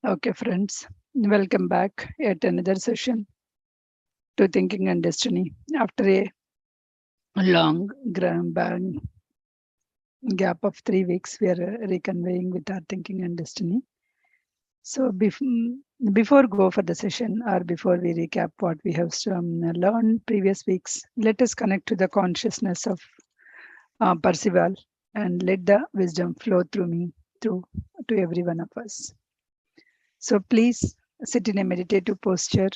Okay, friends, welcome back at another session to Thinking and Destiny. After a long gap of 3 weeks, we are reconveying with our Thinking and Destiny. So, before go for the session or before we recap what we have learned previous weeks, let us connect to the consciousness of Percival and let the wisdom flow through me, through to every one of us. So, please sit in a meditative posture.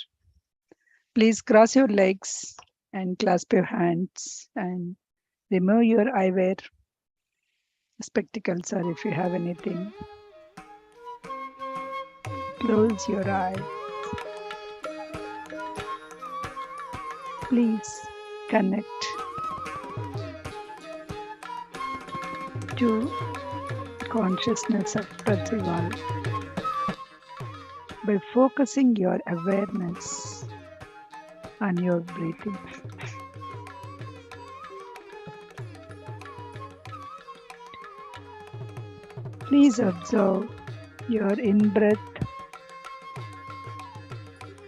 Please cross your legs and clasp your hands and remove your eyewear, spectacles, or if you have anything. Close your eyes. Please connect to consciousness of Percival by focusing your awareness on your breathing. Please observe your in-breath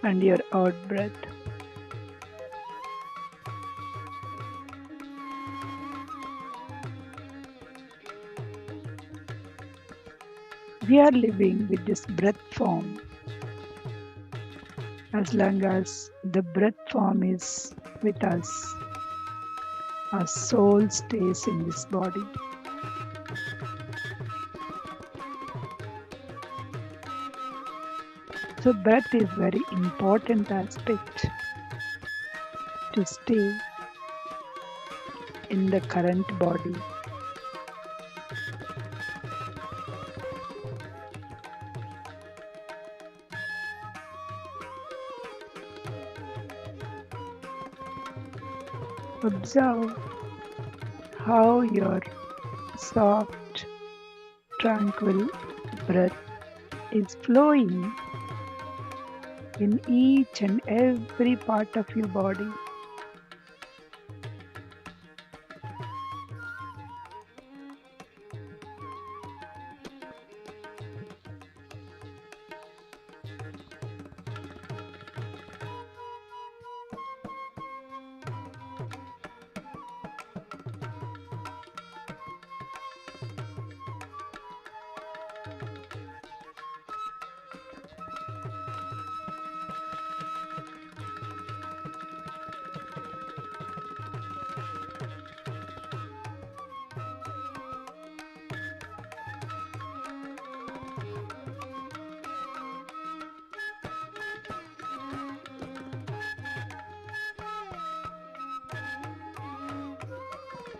and your out-breath. We are living with this breath form. As long as the breath form is with us, our soul stays in this body. So breath is very important aspect to stay in the current body. Observe how your soft, tranquil breath is flowing in each and every part of your body.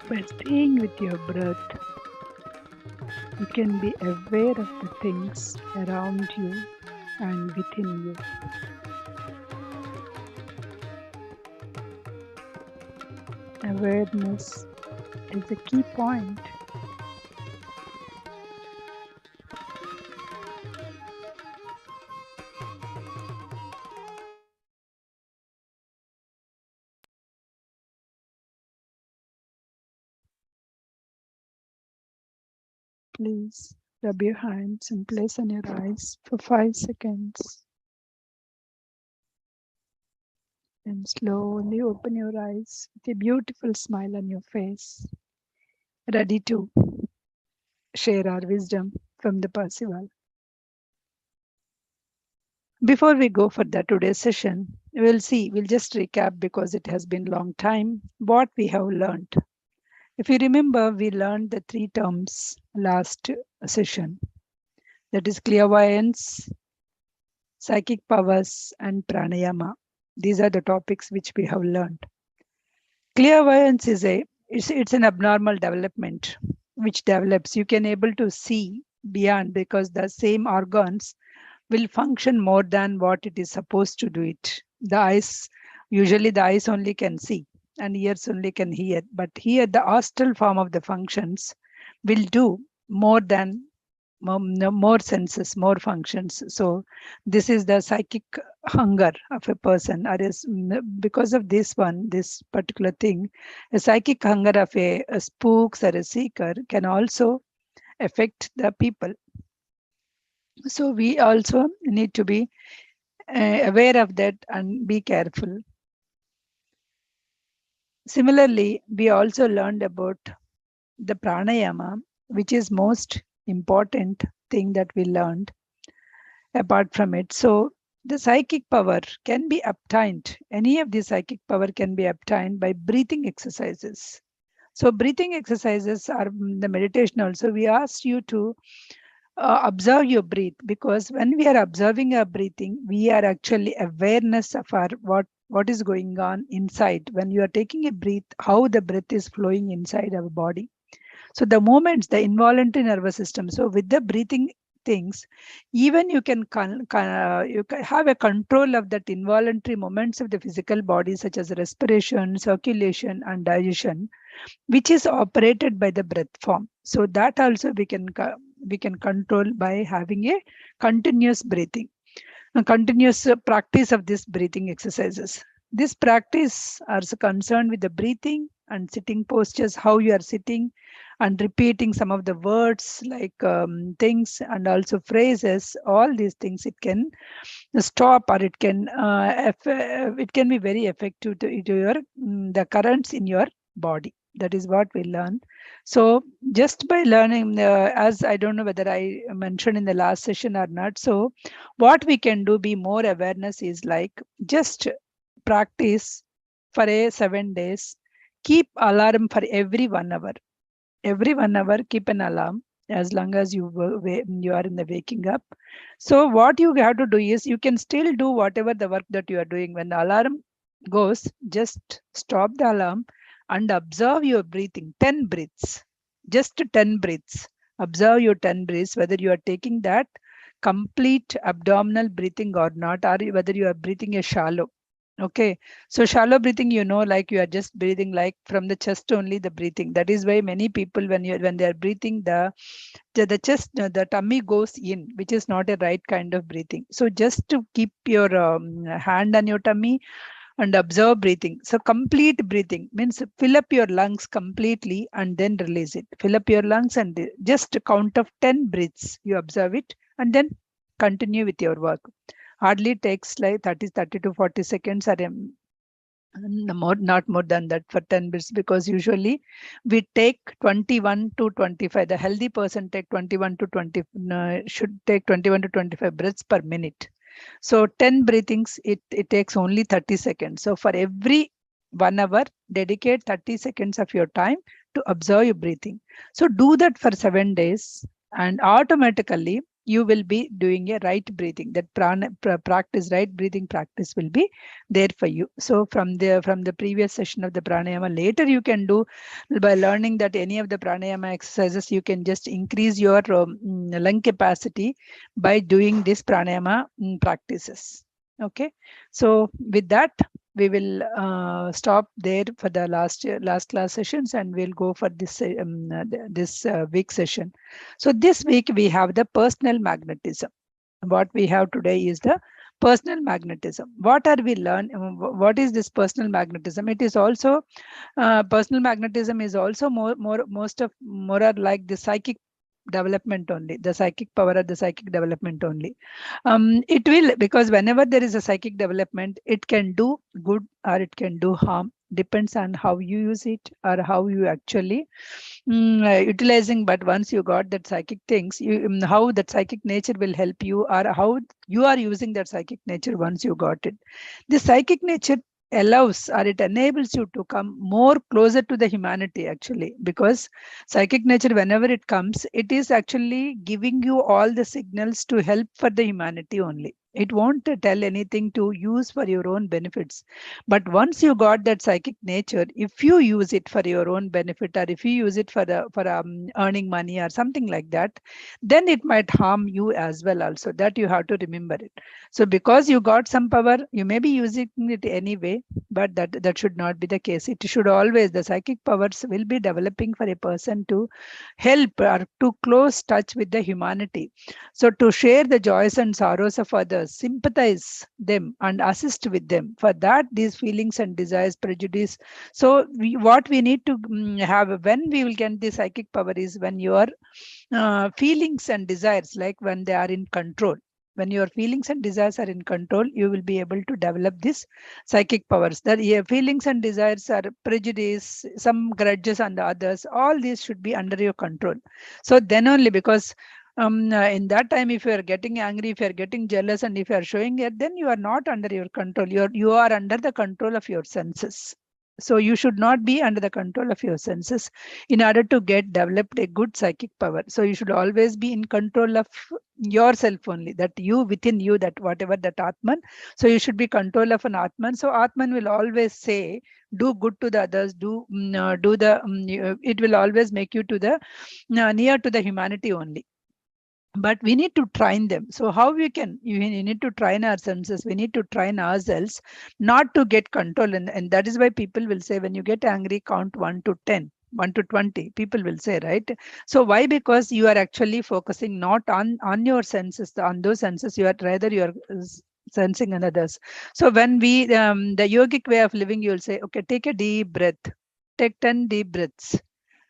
By staying with your breath, you can be aware of the things around you and within you. Awareness is a key point. Please rub your hands and place on your eyes for 5 seconds. And slowly open your eyes with a beautiful smile on your face, ready to share our wisdom from the Percival. Before we go for the today's session, we'll just recap because it has been a long time, what we have learned. If you remember, we learned the 3 terms last session. That is clairvoyance, psychic powers, and pranayama. These are the topics which we have learned. Clairvoyance is it's an abnormal development which develops. You can able to see beyond because the same organs will function more than what it is supposed to do it. Usually the eyes only can see and ears only can hear, but here the astral form of the functions will do more than more senses, more functions. So this is the psychic hunger of a person, or because of this particular thing, a psychic hunger of a spooks or a seeker can also affect the people. So we also need to be aware of that and be careful. Similarly, we also learned about the pranayama, which is most important thing that we learned apart from it. So the psychic power can be obtained, any of the psychic power can be obtained by breathing exercises. So breathing exercises are the meditation also. We asked you to observe your breath, because when we are observing our breathing, we are actually awareness of our what is going on inside. When you are taking a breath, how the breath is flowing inside our body. So the movements, the involuntary nervous system. So with the breathing things, even you can you can have a control of that involuntary movements of the physical body, such as respiration, circulation, and digestion, which is operated by the breath form. So that also we can control by having a continuous breathing, a continuous practice of this breathing exercises. This practice are concerned with the breathing and sitting postures, how you are sitting, and repeating some of the words like things and also phrases. All these things it can stop, or it can it can be very effective to your the currents in your body. That is what we learn. So just by learning, as I don't know whether I mentioned in the last session or not, so what we can do, be more awareness, is like just practice for a 7 days. Keep alarm for every 1 hour. Every 1 hour keep an alarm, as long as you are in the waking up. So what you have to do is, you can still do whatever the work that you are doing. When the alarm goes, just stop the alarm and observe your breathing. 10 breaths, just 10 breaths. Observe your 10 breaths, whether you are taking that complete abdominal breathing or not, or whether you are breathing a shallow. Okay, so shallow breathing, like you are just breathing like from the chest only, the breathing. That is why many people, when they are breathing, the chest, the tummy goes in, which is not a right kind of breathing. So just to keep your hand on your tummy and observe breathing. So complete breathing means fill up your lungs completely and then release it. Fill up your lungs and just count of 10 breaths. You observe it and then continue with your work. Hardly takes like 30 to 40 seconds, or not more than that for 10 breaths, because usually we take 21 to 25. The healthy person take 21 to 20, should take 21 to 25 breaths per minute. So 10 breathings, it takes only 30 seconds. So for every 1 hour, dedicate 30 seconds of your time to observe your breathing. So do that for 7 days, and automatically you will be doing a right breathing. That practice, right breathing practice, will be there for you. So from the previous session of the pranayama, later you can do, by learning that any of the pranayama exercises, you can just increase your lung capacity by doing this pranayama practices. Okay, so with that, we will stop there for the last class sessions, and we'll go for this week session. So this week we have the personal magnetism. What we have today is the personal magnetism. What are we learn? What is this personal magnetism? It is also personal magnetism is also more or like the psychic development only, the psychic power or the psychic development only. It will, because whenever there is a psychic development, it can do good or it can do harm, depends on how you use it or how you actually utilizing. But once you got that psychic things, how that psychic nature will help you, or how you are using that psychic nature. Once you got it, the psychic nature allows, or it enables you to come more closer to the humanity, actually, because psychic nature, whenever it comes, it is actually giving you all the signals to help for the humanity only. It won't tell anything to use for your own benefits. But once you got that psychic nature, if you use it for your own benefit, or if you use it for earning money or something like that, then it might harm you as well also. That you have to remember it. So because you got some power, you may be using it anyway, but that should not be the case. It should always, the psychic powers will be developing for a person to help or to close touch with the humanity. So to share the joys and sorrows of others, sympathize them and assist with them. For that, these feelings and desires, prejudice. So what we need to have when we will get the psychic power is when your feelings and desires, like when they are in control. When your feelings and desires are in control, you will be able to develop this psychic powers. That your feelings and desires are prejudice, some grudges on the others, all these should be under your control. So then only, because in that time, if you are getting angry, if you are getting jealous, and if you are showing it, then you are not under your control. You are under the control of your senses. So you should not be under the control of your senses in order to get developed a good psychic power. So you should always be in control of yourself only, that you within you, that whatever that Atman. So you should be control of an Atman. So Atman will always say, do good to the others, do the, it will always make you to the near to the humanity only. But we need to train them. So how we can, you need to train our senses, we need to train ourselves not to get control. And that is why people will say, when you get angry, count 1 to 10, 1 to 20, people will say, right? So why? Because you are actually focusing not on your senses, on those senses, you are rather you are sensing on others. So when we the yogic way of living, you will say, okay, take a deep breath, take 10 deep breaths,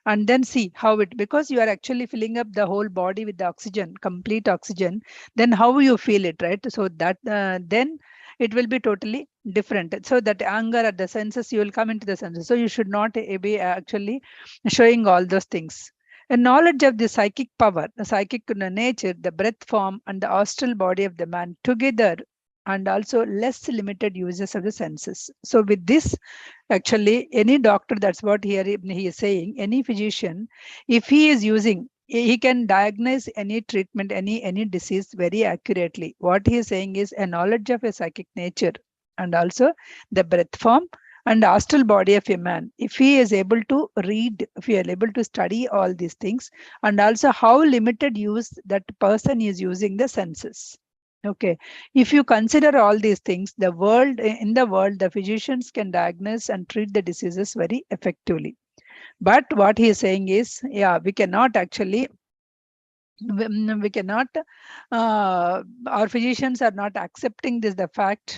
and then see how it, because you are actually filling up the whole body with the oxygen, complete oxygen, then how you feel it, right? So that then it will be totally different. So that anger at the senses, you will come into the senses. So you should not be actually showing all those things. A knowledge of the psychic power, the psychic nature, the breath form, and the astral body of the man together, and also less limited uses of the senses. So with this, actually, any doctor, that's what here he is saying, any physician, if he is using, he can diagnose any treatment, any disease very accurately. What he is saying is a knowledge of a psychic nature, and also the breath form and astral body of a man. If he is able to read, if he is able to study all these things, and also how limited use that person is using the senses. Okay, if you consider all these things, in the world, the physicians can diagnose and treat the diseases very effectively. But what he is saying is, yeah, we cannot actually, we cannot, our physicians are not accepting this, the fact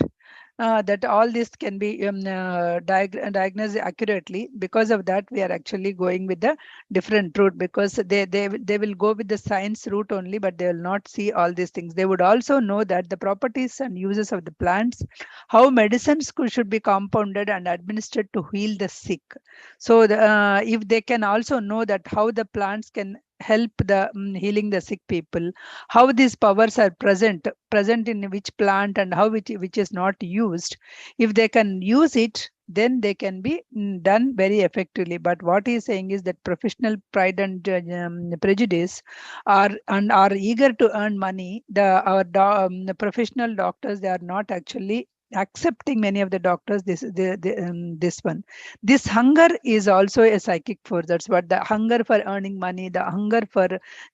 that all this can be diagnosed accurately. Because of that, we are actually going with the different route, because they will go with the science route only, but they will not see all these things. They would also know that the properties and uses of the plants, how medicines should be compounded and administered to heal the sick. So if they can also know that how the plants can help the healing the sick people, how these powers are present in which plant, and how which is not used. If they can use it, then they can be done very effectively. But what he is saying is that professional pride and prejudice are eager to earn money. The professional doctors, they are not actually accepting, many of the doctors, this one. This hunger is also a psychic force. That's what, the hunger for earning money, the hunger for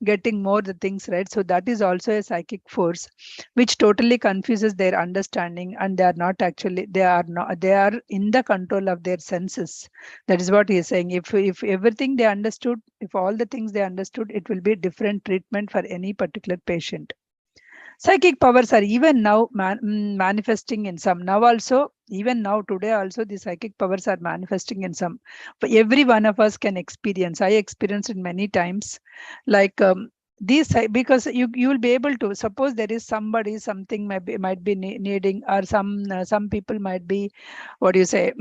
getting more the things, right? So that is also a psychic force which totally confuses their understanding, and they are not actually, they are in the control of their senses. That is what he is saying. If everything they understood, if all the things they understood, it will be different treatment for any particular patient. Psychic powers are even now manifesting in some. Now also, even now today also, the psychic powers are manifesting in some. But every one of us can experience. I experienced it many times. Like these, because you will be able to, suppose there is somebody, something might be needing, or some people might be, what do you say,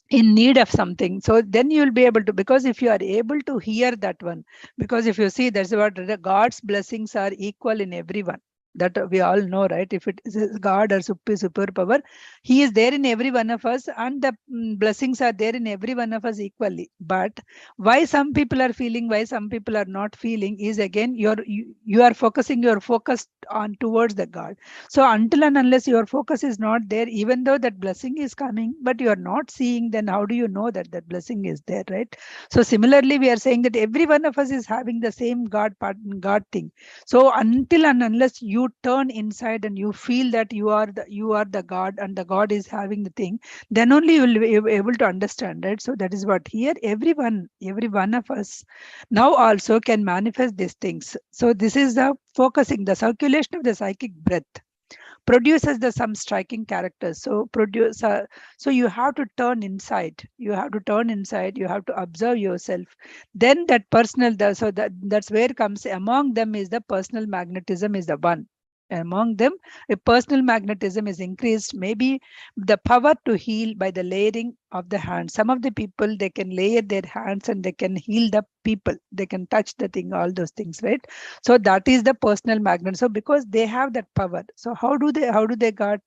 in need of something. So then you will be able to, because if you are able to hear that one, because if you see, that's what the God's blessings are equal in everyone. That we all know, right? If it is God or super power, he is there in every one of us, and the blessings are there in every one of us equally. But why some people are feeling, why some people are not feeling, is again you are focusing your focus on towards the God. So until and unless your focus is not there, even though that blessing is coming, but you are not seeing, then how do you know that that blessing is there, right? So similarly, we are saying that every one of us is having the same God thing. So until and unless you turn inside and you feel that you are the God, and the God is having the thing, then only you will be able to understand, right? So that is what here every one of us now also can manifest these things. So this is the focusing, the circulation of the psychic breath. produces the some striking characters. So so you have to turn inside. You have to turn inside. You have to observe yourself. Then that personal, so that's where comes among them is the personal magnetism is the one. Among them, if personal magnetism is increased, maybe the power to heal by the layering of the hands. Some of the people, they can layer their hands and they can heal the people. They can touch the thing, all those things, right? So that is the personal magnet. So because they have that power, so how do they got?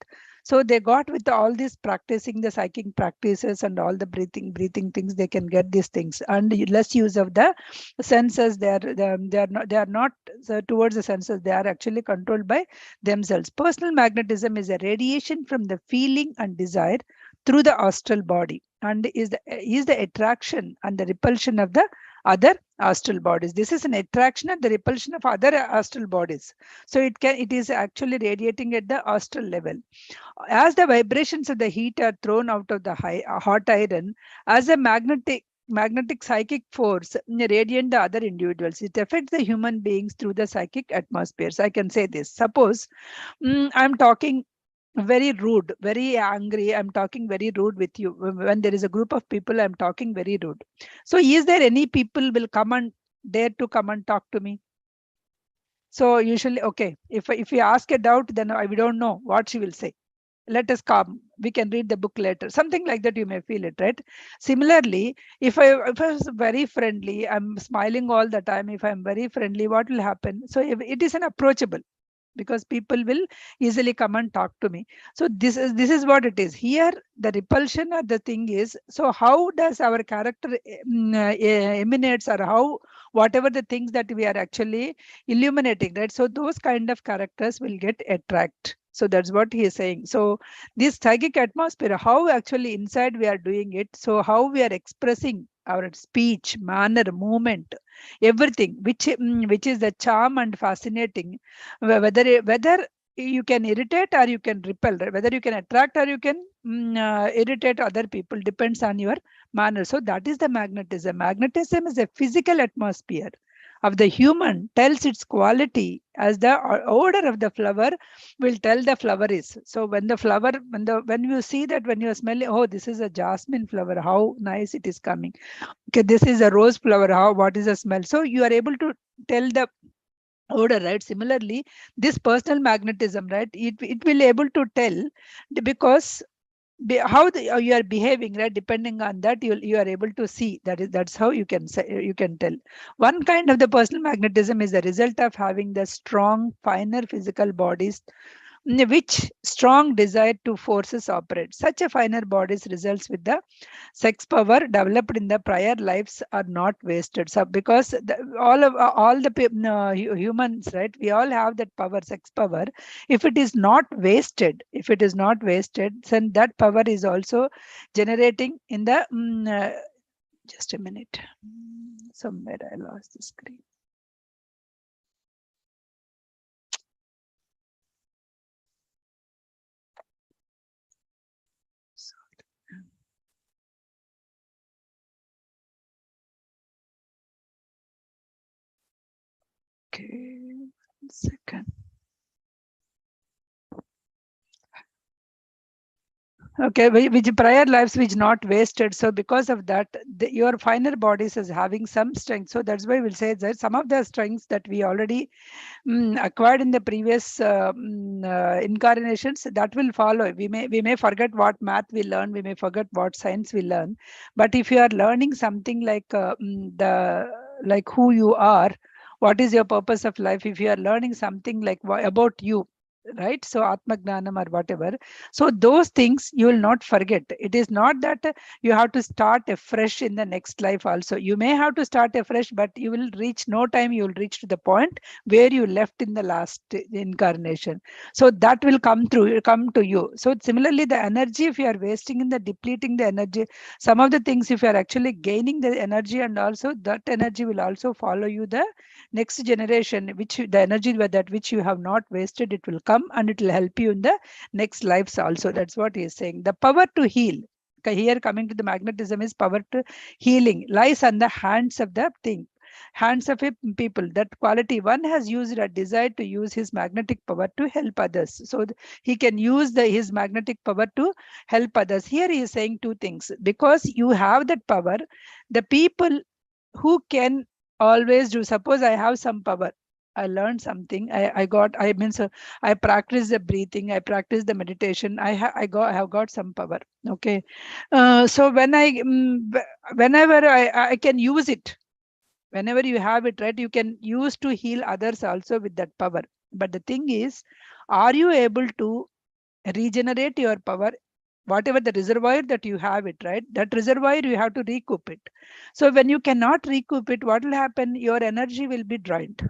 So they got with all this practicing the psychic practices and all the breathing things, they can get these things. And less use of the senses, they are not so towards the senses, they are actually controlled by themselves. Personal magnetism is a radiation from the feeling and desire through the astral body, and is the attraction and the repulsion of the other astral bodies. This is an attraction and the repulsion of other astral bodies. So it is actually radiating at the astral level. As the vibrations of the heat are thrown out of the hot iron, as a magnetic psychic force radiant the other individuals. It affects the human beings through the psychic atmospheres. I can say this. Suppose I'm talking very rude, very angry. I'm talking very rude with you. When there is a group of people, I'm talking very rude. So is there any people will come and dare to come and talk to me? So usually, okay, if we ask a doubt, then we don't know what she will say. Let us come, we can read the book later, something like that. You may feel it, right? Similarly, if I was very friendly, I'm smiling all the time, if I'm very friendly, what will happen? So if it is an approachable, because people will easily come and talk to me. So this is what it is here. The repulsion of the thing is, so how does our character emanates, or how whatever the things that we are actually illuminating, right? So those kind of characters will get attract. So that's what he is saying. So this psychic atmosphere, how actually inside we are doing it, so how we are expressing our speech, manner, movement, everything, which is the charm and fascinating. Whether you can irritate or you can repel, right? Whether you can attract or you can irritate other people, depends on your manner. So that is the magnetism. Magnetism is a physical atmosphere of the human, tells its quality, as the odor of the flower will tell the flower is. So when the flower, when you see that, when you are smelling, oh, this is a jasmine flower, how nice it is coming. Okay, this is a rose flower, how, what is the smell? So you are able to tell the odor, right? Similarly, this personal magnetism, right, it will able to tell, because how you are behaving, right? Depending on that, you are able to see. That's how you can say, you can tell. One kind of the personal magnetism is the result of having the strong finer physical bodies, which strong desire to forces operate. Such a finer bodies results with the sex power developed in the prior lives are not wasted. So because all the humans, right, we all have that power, sex power. If it is not wasted, then that power is also generating in the just a minute. Somewhere I lost the screen. Okay, 1 second. Okay, which prior lives which not wasted. So because of that, your finer bodies is having some strength. So that's why we'll say that some of the strengths that we already acquired in the previous incarnations, that will follow. We may forget what math we learn, we may forget what science we learn, but if you are learning something like like who you are, what is your purpose of life, if you are learning something like about you, right? So atma gnanam or whatever, so those things you will not forget. It is not that you have to start afresh in the next life also. You may have to start afresh, but you will reach, no time you will reach to the point where you left in the last incarnation. So that will come to you. So similarly, the energy, if you are wasting in the depleting the energy, some of the things, if you are actually gaining the energy, and also that energy will also follow you the next generation, the energy that which you have not wasted, it will come and it will help you in the next lives also. That's what he is saying. The power to heal. Okay, here coming to the magnetism is power to healing lies on the hands of the thing. hands of a people. That quality, one has used a desire to use his magnetic power to help others. So he can use his magnetic power to help others. Here he is saying two things. Because you have that power, the people who can always do, suppose I have some power, I learned something, I practice the breathing, I practice the meditation, I have got some power. Okay. So whenever I can use it, whenever you have it, right, you can use to heal others also with that power. But the thing is, are you able to regenerate your power? Whatever the reservoir that you have it, right, that reservoir you have to recoup it. So when you cannot recoup it, what will happen? Your energy will be drained.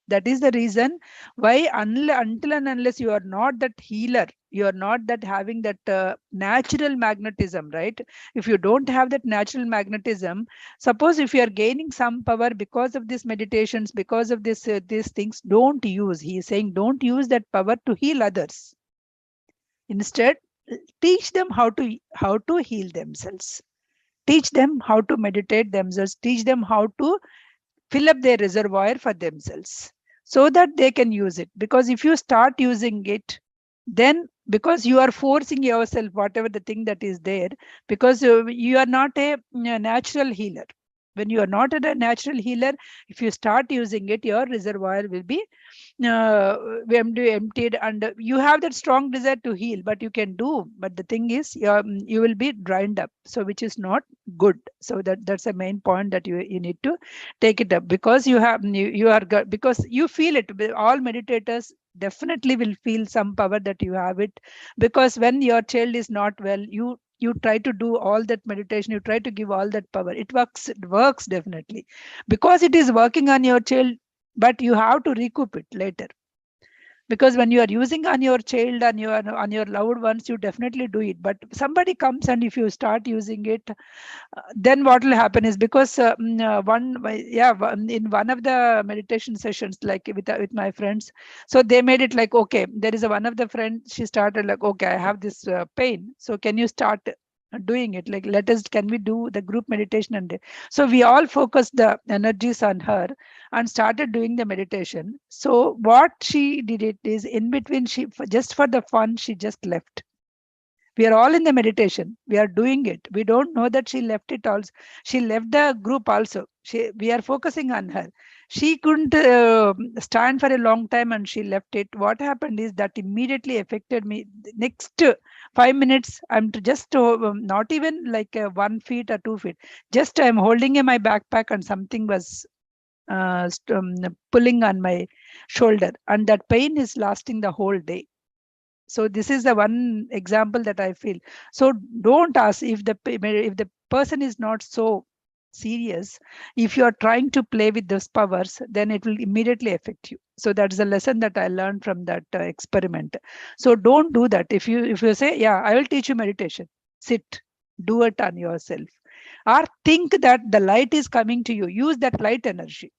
That is the reason why until and unless you are not that healer, you are not that having that natural magnetism, right? If you don't have that natural magnetism, suppose if you are gaining some power because of these meditations, because of these things, don't use. He is saying don't use that power to heal others. Instead, teach them how to heal themselves. Teach them how to meditate themselves. Teach them how to fill up their reservoir for themselves so that they can use it. Because if you start using it, then because you are forcing yourself, whatever the thing that is there, because you are not a natural healer. When you are not a natural healer, if you start using it, your reservoir will be emptied, and you have that strong desire to heal, but you can do, but the thing is you will be dried up, so which is not good. So that's the main point that you need to take it up, because because you feel it. All meditators definitely will feel some power that you have it, because when your child is not well, you try to do all that meditation, you try to give all that power, it works definitely, because it is working on your child, but you have to recoup it later. Because when you are using on your child, on your loved ones, you definitely do it, but somebody comes and if you start using it, then what will happen is, because in one of the meditation sessions, like with my friends, so they made it like, okay, there is one of the friends, she started like, okay, I have this pain, so can you start doing it, like, can we do the group meditation? And so we all focused the energies on her and started doing the meditation. So what she did it is, in between, just for the fun, she just left. We are all in the meditation, we are doing it, we don't know that she left it also. She left the group also. We are focusing on her. She couldn't stand for a long time and she left it. What happened is that immediately affected me. The next 5 minutes, just not even like 1 feet or 2 feet, just I'm holding in my backpack and something was pulling on my shoulder, and that pain is lasting the whole day. So this is the one example that I feel. So don't ask if the person is not so serious. If you are trying to play with those powers, then it will immediately affect you. So that's the lesson that I learned from that experiment. So don't do that. If you say, yeah, I will teach you meditation, sit, do it on yourself, or think that the light is coming to you. Use that light energy,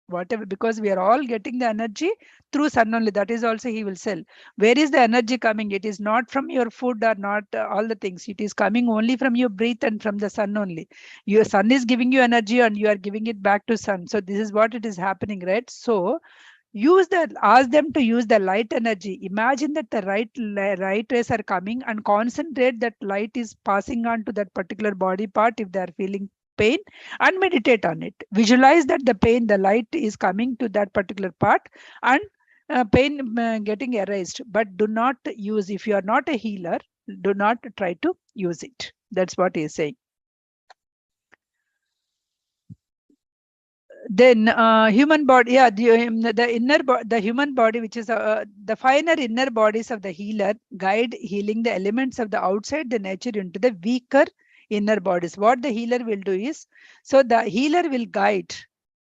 whatever, because we are all getting the energy through sun only. That is also he will sell. Where is the energy coming? It is not from your food or not all the things. It is coming only from your breath and from the sun only. Your sun is giving you energy and you are giving it back to sun. So this is what it is happening, right? So ask them to use the light energy. Imagine that the right rays are coming, and concentrate that light is passing on to that particular body part if they are feeling pain, and meditate on it. Visualize that the light is coming to that particular part, and pain getting erased. But do not use, if you are not a healer, do not try to use it. That's what he is saying. Then human body, yeah, the human body, which is the finer inner bodies of the healer, guide healing the elements of the outside the nature into the weaker inner bodies. What the healer will do is, so the healer will guide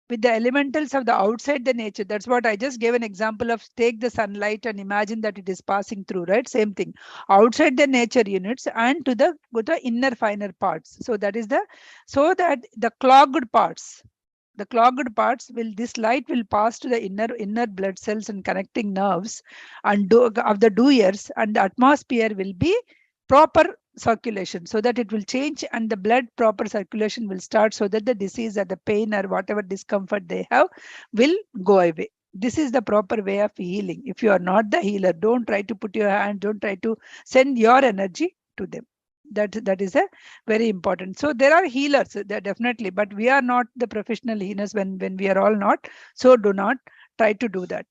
with the elementals of the outside the nature. That's what I just gave an example of. Take the sunlight and imagine that it is passing through, right? Same thing, outside the nature units and to the inner finer parts. So that is that the clogged parts, this light will pass to the inner blood cells and connecting nerves and of the doers, and the atmosphere will be proper circulation, so that it will change and the blood proper circulation will start, so that the disease or the pain or whatever discomfort they have will go away. This is the proper way of healing. If you are not the healer, don't try to put your hand, don't try to send your energy to them. That is a very important. So there are healers there definitely, but we are not the professional healers when we are all not. So do not try to do that.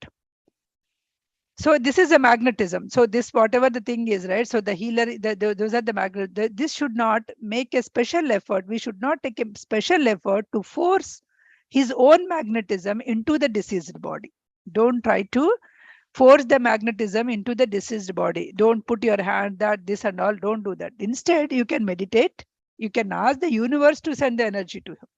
So this is a magnetism. So this whatever the thing is, right? So the healer, those are the magnet. This should not make a special effort. We should not take a special effort to force his own magnetism into the diseased body. Don't try to force the magnetism into the diseased body. Don't put your hand that this and all. Don't do that. Instead, you can meditate. You can ask the universe to send the energy to him,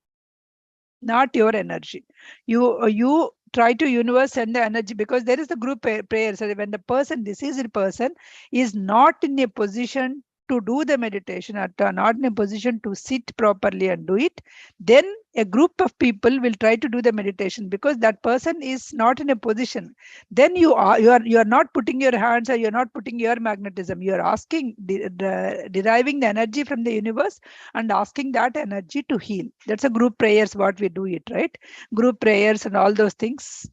not your energy. You try to universe send the energy, because there is a group prayer. So when the person, diseased person, is not in a position to do the meditation, or not in a position to sit properly and do it, then a group of people will try to do the meditation, because that person is not in a position. Then you are not putting your hands, or you're not putting your magnetism. You're asking, deriving the energy from the universe and asking that energy to heal. That's a group prayers what we do it, right? Group prayers and all those things,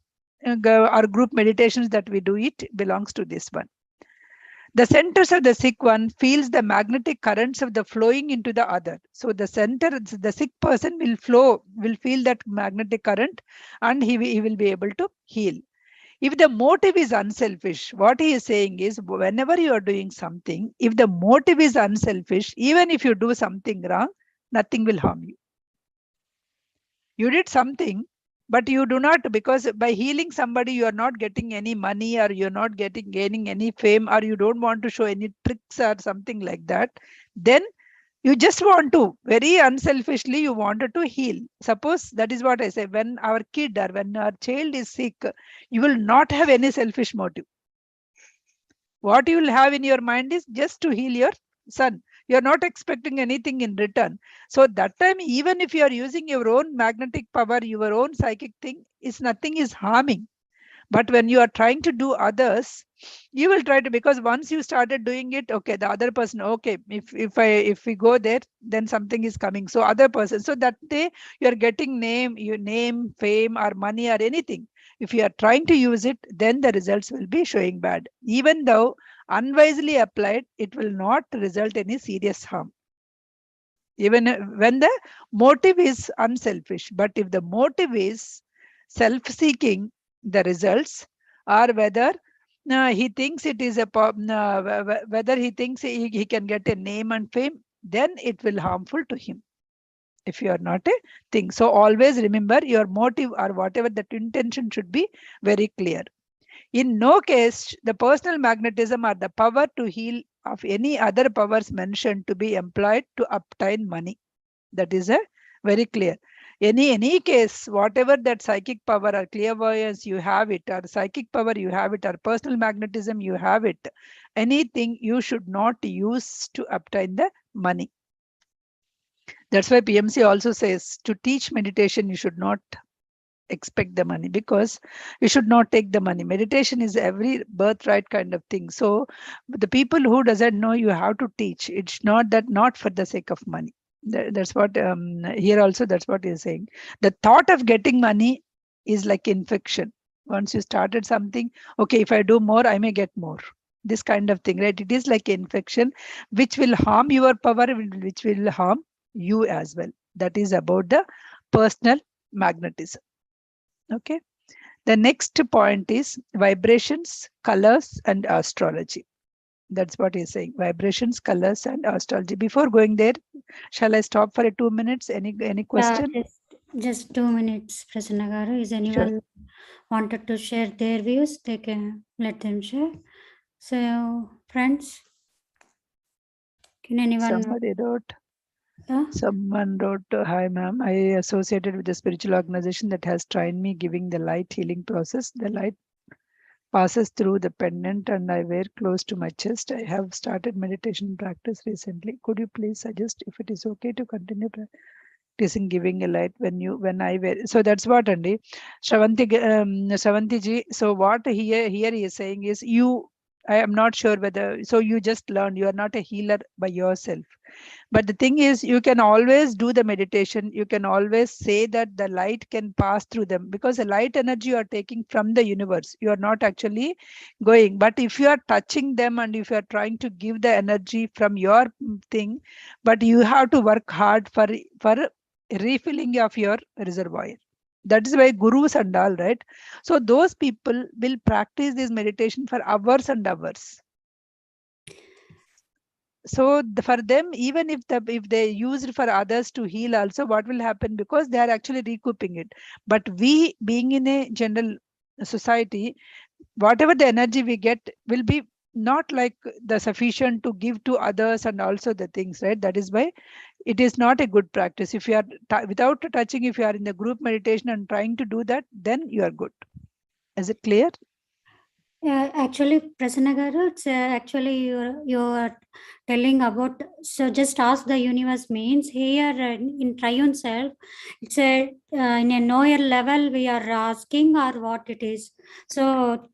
our group meditations that we do it belongs to this one. The centers of the sick one feels the magnetic currents of the flowing into the other. So the center, the sick person will feel that magnetic current, and he will be able to heal. If the motive is unselfish, what he is saying is, whenever you are doing something, if the motive is unselfish, even if you do something wrong, nothing will harm you. You did something, but you do not, because by healing somebody, you are not getting any money, or you're not gaining any fame, or you don't want to show any tricks or something like that. Then you just want to, very unselfishly, you wanted to heal. Suppose, that is what I say, when our kid or when our child is sick, you will not have any selfish motive. What you will have in your mind is just to heal your son. You're not expecting anything in return. So that time, even if you are using your own magnetic power, your own psychic thing, is nothing is harming. But when you are trying to do others, you will try to, because once you started doing it, okay, the other person, okay, if we go there, then something is coming. So other person, so that day you are getting name, fame, or money, or anything. If you are trying to use it, then the results will be showing bad. Even though unwisely applied, it will not result any serious harm. Even when the motive is unselfish. But if the motive is self-seeking, the results, or whether he thinks it is whether he thinks he can get a name and fame, then it will harmful to him, if you are not a thing. So always remember, your motive or whatever that intention should be very clear. In no case the personal magnetism or the power to heal of any other powers mentioned to be employed to obtain money. That is a very clear. Any case, whatever that psychic power or clairvoyance you have it, or psychic power you have it, or personal magnetism you have it, anything you should not use to obtain the money. That's why PMC also says, to teach meditation, you should not expect the money, because you should not take the money. Meditation is every birthright kind of thing. So the people who doesn't know, you have to teach. It's not that, not for the sake of money. That's what here also, that's what he's saying. The thought of getting money is like infection. Once you started something, okay, if I do more, I may get more. This kind of thing, right? It is like infection, which will harm your power, which will harm you as well. That is about the personal magnetism. Okay. The next point is vibrations, colors, and astrology. That's what he's saying. Vibrations, colors, and astrology. Before going there, shall I stop for 2 minutes? Any question? Yeah, just 2 minutes, Prasanna garu. Is anyone wanted to share their views? They can let them share. So, friends, can anyone? Somebody wrote. Yeah? Someone wrote, hi ma'am, I associated with a spiritual organization that has trained me giving the light healing process. The light passes through the pendant and I wear close to my chest. I have started meditation practice recently. Could you please suggest if it is okay to continue practicing giving a light when I wear? So that's what, Andy. Shravanti ji. So what here he is saying is, you I am not sure whether, so you just learn, you are not a healer by yourself. But the thing is, you can always do the meditation. You can always say that the light can pass through them, because the light energy you are taking from the universe. You are not actually going. But if you are touching them and if you are trying to give the energy from your thing, but you have to work hard for refilling of your reservoir. That is why gurus and all, right? So those people will practice this meditation for hours and hours. So for them, even if they use it for others to heal also, what will happen? Because they are actually recouping it. But we, being in a general society, whatever the energy we get will be not like the sufficient to give to others and also the things, right? That is why it is not a good practice. If you are without touching, if you are in the group meditation and trying to do that, then you are good. Is it clear? Actually, Prasanna garu, it's actually you're telling about. So just ask the universe means here in triune self. It's a in a knower level we are asking or what it is. So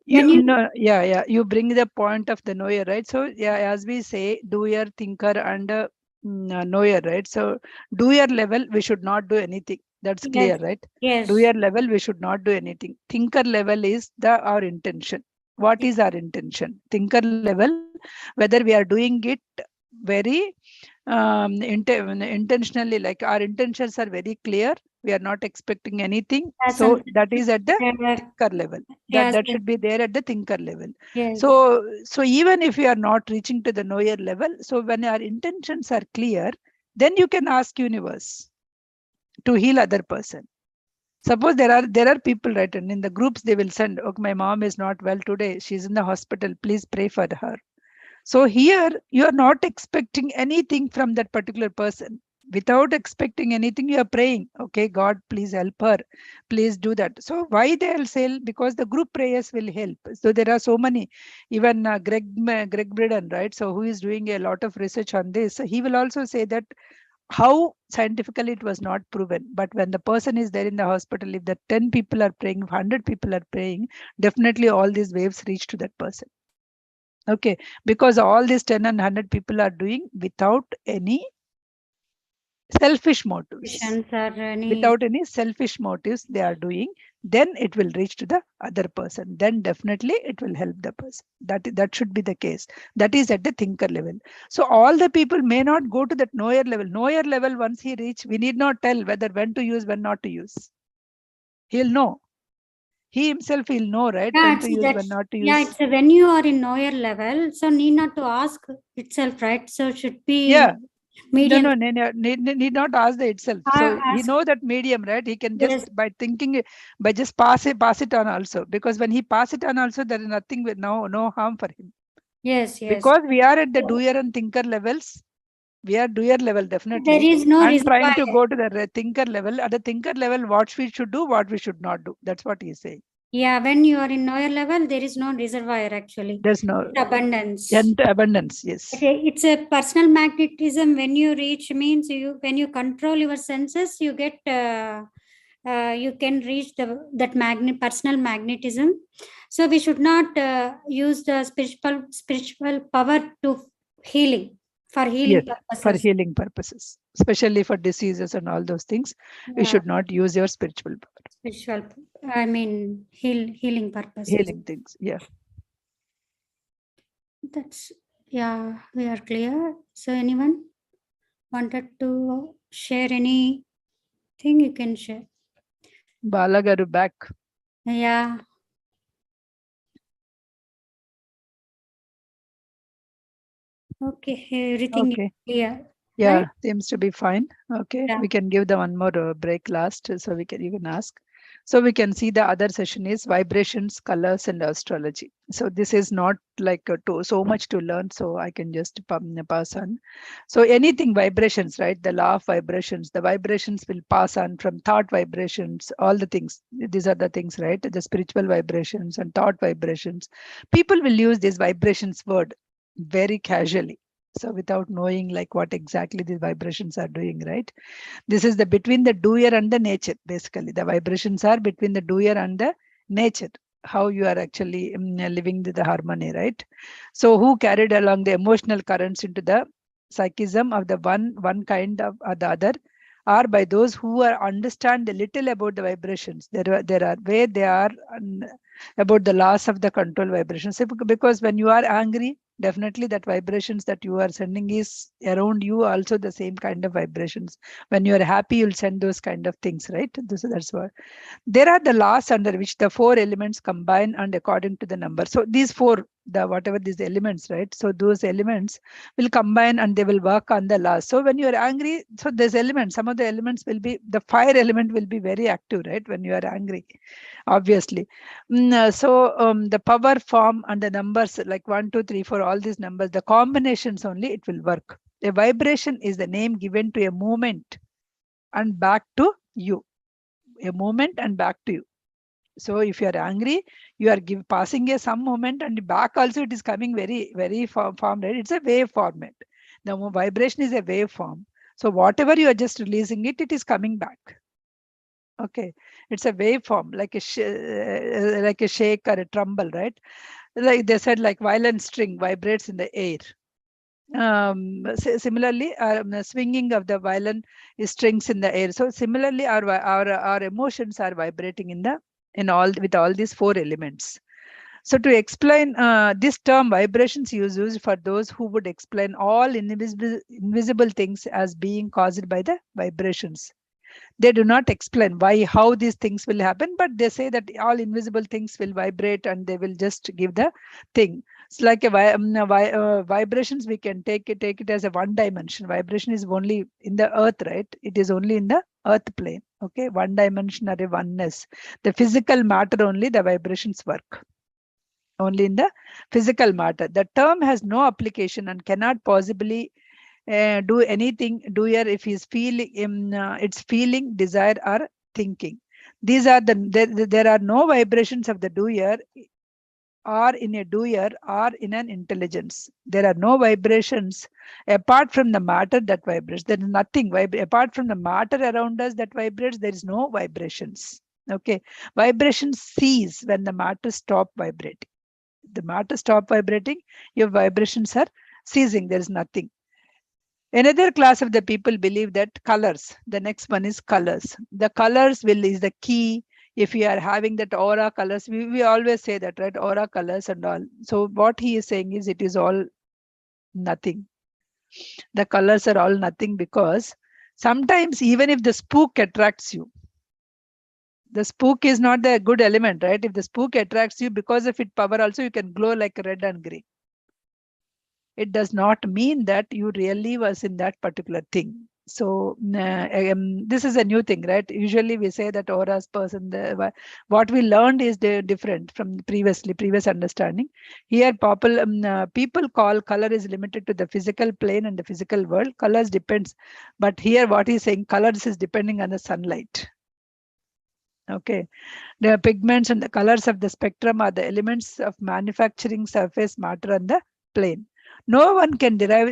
You know, yeah, you bring the point of the knower, right? So yeah, as we say, doer, thinker, and knower, right? So doer level, we should not do anything. That's yes, clear, right? yes, Doer level, we should not do anything. Thinker level is our intention. What is our intention? Thinker level, whether we are doing it very intentionally, like our intentions are very clear. We are not expecting anything. So something. that is at the Yes, thinker level. That yes, that should be there at the thinker level. yes. So even if you are not reaching to the knower level, so when our intentions are clear, then you can ask universe to heal other person. Suppose there are people, right, and in the groups they will send, okay, my mom is not well today, she's in the hospital, please pray for her. So here you are not expecting anything from that particular person. Without expecting anything, you are praying, okay, God, please help her. Please do that. So why they'll say? Because the group prayers will help. So there are so many, even Greg Braden, right? So who is doing a lot of research on this. So he will also say that how scientifically it was not proven. But when the person is there in the hospital, if the 10 people are praying, if 100 people are praying, definitely all these waves reach to that person. Okay, because all these 10 and 100 people are doing without any selfish motives. Questions or any. Without any selfish motives, they are doing, then it will reach to the other person. Then definitely it will help the person. That should be the case. That is at the thinker level. So all the people may not go to that knower level. Knower level, once he reach, we need not tell whether when to use, when not to use. He'll know. He himself will know, right? Yeah, When to use, when not to yeah, use. it's when you are in knower level, so need not to ask itself, right? So should be Yeah. No, medium. no, need not ask the itself. So he Ask. know that medium, right? He can Yes, just by thinking, by just pass it on also. Because when he pass it on also, there is nothing with no harm for him. yes, yes. Because we are at the doer and thinker levels. We are doer level There definitely. is no I'm trying to reservoir. go to the thinker level. At the thinker level, what we should do, what we should not do. That's what he's saying. Yeah, when you are in knower level, there is no reservoir actually. There's no It's abundance. and abundance. Yes. Okay, it's a personal magnetism. When you reach means you when you control your senses, you get you can reach that personal magnetism. So we should not use the spiritual power to healing for healing Yes, for purposes. healing purposes, especially for diseases and all those things, you Yeah, should not use your spiritual power. spiritual. I mean, healing purposes. Healing things. Yeah. That's yeah. We are clear. So anyone wanted to share anything? You can share. Balagaru back. Yeah. Okay. Everything is Okay. clear, right? Yeah, seems to be fine. Okay, Yeah. we can give the one more break last, so we can even ask. So we can see the other session is vibrations, colors, and astrology. So this is not like so much to learn, so I can just pass on. So anything vibrations, right? The law of vibrations, the vibrations will pass on from thought vibrations, all the things. These are the things, right? The spiritual vibrations and thought vibrations. People will use this vibrations word very casually, so without knowing like what exactly these vibrations are doing, right? This is the between the doer and the nature. Basically the vibrations are between the doer and the nature. how you are actually living the harmony, right? So who carried along the emotional currents into the psychism of the one kind of or the other, are by those who are understand a little about the vibrations. There are where they are about the loss of the control vibrations. Because when you are angry, definitely that vibrations that you are sending is around you also the same kind of vibrations. When you are happy, you'll send those kind of things, right? That's what there are the laws under which the four elements combine and according to the number. So these four, the whatever these elements, right? So those elements will combine and they will work on the laws. So when you are angry, so there's elements, some of the elements will be, the fire element will be very active, right? When you are angry, obviously. The power form and the numbers like 1, 2, 3, 4, all these numbers, the combinations only it will work. A vibration is the name given to a movement and back to you. A moment and back to you. So if you are angry, you are passing some moment and back also it is coming very form, right? It's a wave format. The vibration is a wave form. So whatever you are just releasing it, it is coming back. Okay, it's a wave form like like a shake or a tremble, right? Like they said, like violent string vibrates in the air. Similarly, swinging of the violin strings in the air. So similarly, our emotions are vibrating in all with all these four elements. So to explain this term, vibrations is used for those who would explain all invisible things as being caused by the vibrations. They do not explain why, how these things will happen, but they say that all invisible things will vibrate and they will just give the thing. It's like vibrations. We can take it as a one dimension. Vibration is only in the earth, right? It is only in the earth plane. Okay, one dimension or a oneness. The physical matter only the vibrations work. Only in the physical matter. The term has no application and cannot possibly do anything doer if he's feeling it's feeling, desire or thinking. These are there are no vibrations of the doer or in a doer or in an intelligence. There are no vibrations apart from the matter that vibrates. There is nothing apart from the matter around us that vibrates. There is no vibrations. Okay, vibrations cease when the matter stop vibrating. The matter stop vibrating, your vibrations are ceasing. There is nothing. Another class of the people believe that colors, the next one is colors. The colors is the key. If you are having that aura colors, we always say that, right? Aura colors and all. So what he is saying is it is all nothing. The colors are all nothing because sometimes even if the spook attracts you, the spook is not the good element, right? If the spook attracts you, because of its power also you can glow like red and green. It does not mean that you really was in that particular thing. So this is a new thing, right? Usually we say that auras person, what we learned is different from previous understanding. Here people call color is limited to the physical plane and the physical world. Colors depends, but here what he's saying, colors is depending on the sunlight. Okay, the pigments and the colors of the spectrum are the elements of manufacturing surface matter on the plane. No one can derive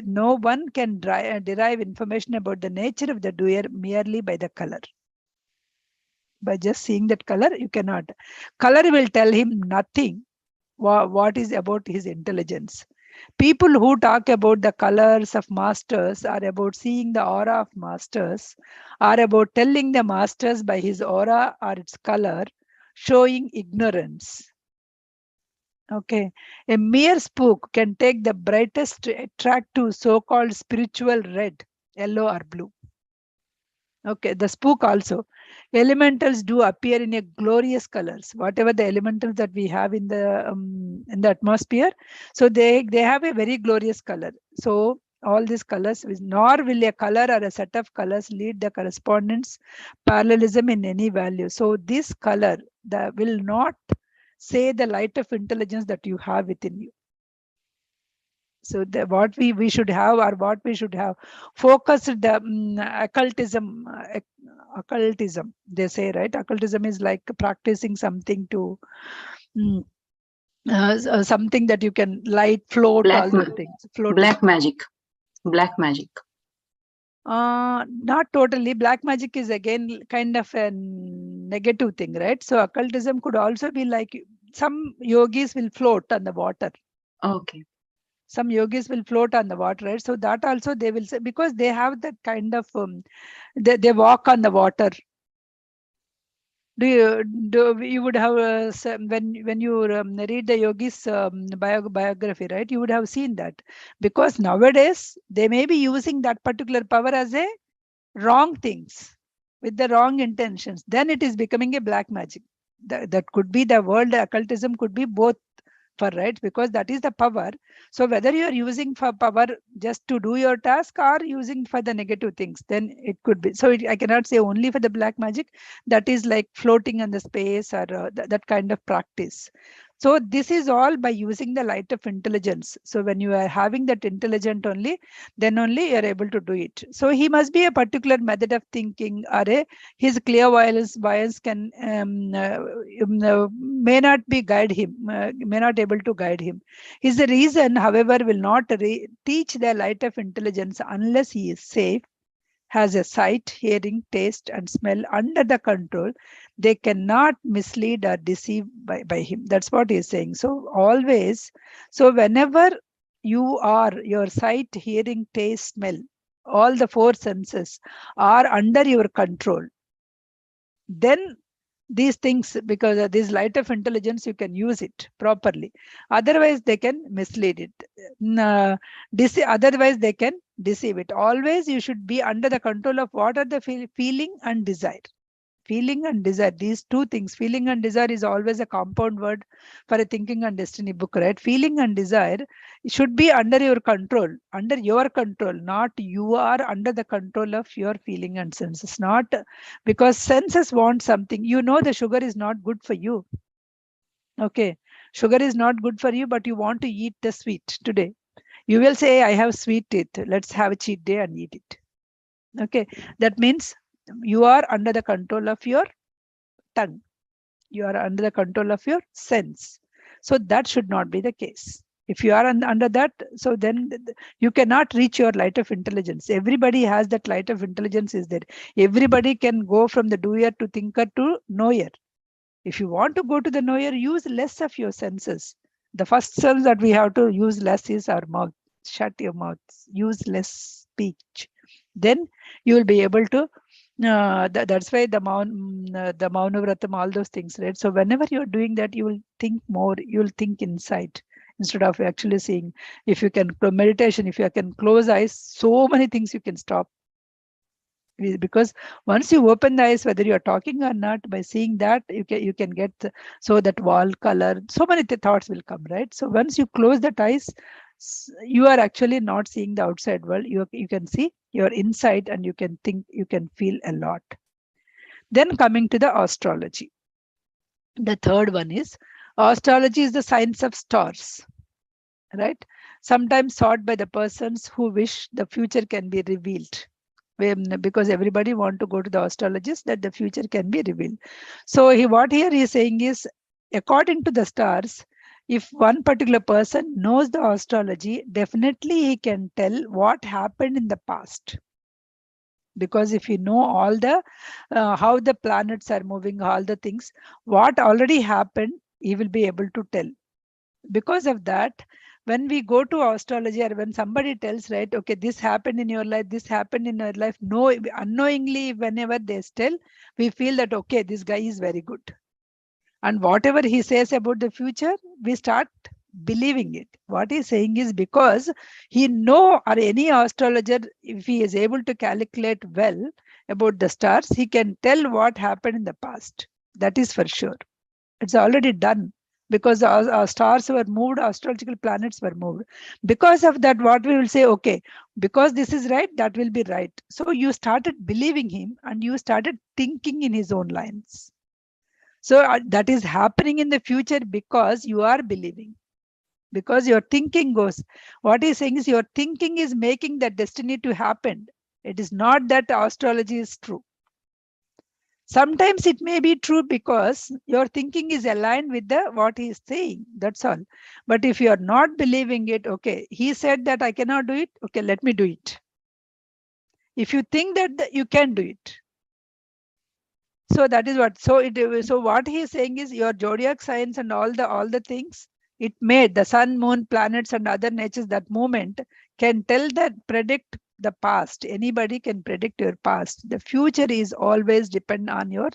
information about the nature of the doer merely by the color. By just seeing that color, you cannot. Color will tell him nothing what is about his intelligence. People who talk about the colors of masters are about seeing the aura of masters, are about telling the masters by his aura or its color, showing ignorance. Okay, a mere spook can take the brightest attractive so-called spiritual red, yellow or blue. Okay, the spook also. Elementals do appear in a glorious colors. Whatever the elementals that we have in the atmosphere, so they have a very glorious color. So all these colors, nor will a color or a set of colors lead the correspondence parallelism in any value. So this color that will not say the light of intelligence that you have within you. So what we should have, or what we should have focused the occultism they say, right? Occultism is like practicing something to something that you can light, float, all those things. Floating. Black magic. Not totally. Black magic is again kind of a negative thing, right? So occultism could also be like some yogis will float on the water. Okay. Some yogis will float on the water, right? So that also they will say, because they have that kind of they walk on the water. You would have when you read the yogis biography, right? You would have seen that, because nowadays they may be using that particular power as a wrong things with the wrong intentions. Then it is becoming a black magic. That could be the world occultism, could be both for, right? Because that is the power. So whether you are using for power just to do your task or using for the negative things, then it could be. So I cannot say only for the black magic. That is like floating in the space or that kind of practice. So this is all by using the light of intelligence. So when you are having that intelligent only, then only you are able to do it. So he must be a particular method of thinking, or his clairvoyance can may not be guide him, may not able to guide him. Is the reason, however, will not teach the light of intelligence unless he is safe, has a sight, hearing, taste, and smell under the control. They cannot mislead or deceive by him. That's what he's saying. So always, so whenever you are, your sight, hearing, taste, smell, all the four senses are under your control, then these things, because of this light of intelligence, you can use it properly. Otherwise they can mislead it. Otherwise they can deceive it. Always you should be under the control of what are the feeling and desire. Feeling and desire, these two things. Feeling and desire is always a compound word for a thinking and destiny book, right? Feeling and desire should be under your control, not you are under the control of your feeling and senses. Not because senses want something. You know the sugar is not good for you. Okay, sugar is not good for you, but you want to eat the sweet today. You will say, I have sweet teeth. Let's have a cheat day and eat it. Okay, that means you are under the control of your tongue. You are under the control of your sense. So that should not be the case. If you are under that, so then you cannot reach your light of intelligence. Everybody has that light of intelligence is there. Everybody can go from the doer to thinker to knower. If you want to go to the knower, use less of your senses. The first sense that we have to use less is our mouth. Shut your mouth. Use less speech. Then you will be able to that's why the Mauna Vratam, all those things, right? So whenever you're doing that, you will think more, you will think inside instead of actually seeing. If you can meditation, if you can close eyes, so many things you can stop. Because once you open the eyes, whether you're talking or not, by seeing that, you can get so that wall color, so many thoughts will come, right? So once you close the eyes, you are actually not seeing the outside world. You can see your inside, and you can think, you can feel a lot. Then coming to the astrology. The third one is astrology is the science of stars, right? Sometimes sought by the persons who wish the future can be revealed. Because everybody want to go to the astrologist that the future can be revealed. So what here he is saying is, according to the stars, if one particular person knows the astrology, definitely he can tell what happened in the past. Because if you know all the how the planets are moving, all the things, what already happened, he will be able to tell. Because of that, when we go to astrology, or when somebody tells, right, okay, this happened in your life, this happened in your life, no, unknowingly, whenever they tell, we feel that, okay, this guy is very good. And whatever he says about the future, we start believing it. What he's saying is, because he know, or any astrologer, if he is able to calculate well about the stars, he can tell what happened in the past. That is for sure. It's already done. Because our stars were moved, astrological planets were moved. Because of that, what we will say, okay, because this is right, that will be right. So you started believing him, and you started thinking in his own lines. So that is happening in the future because you are believing. Because your thinking goes. What he's saying is, your thinking is making that destiny to happen. It is not that astrology is true. Sometimes it may be true because your thinking is aligned with what he is saying. That's all. But if you are not believing it, okay, he said that I cannot do it. Okay, let me do it. If you think that you can do it. So that is what. So what he is saying is your zodiac signs and all the things it made the sun, moon, planets, and other natures. That moment can tell that predict the past. Anybody can predict your past. The future is always depend on your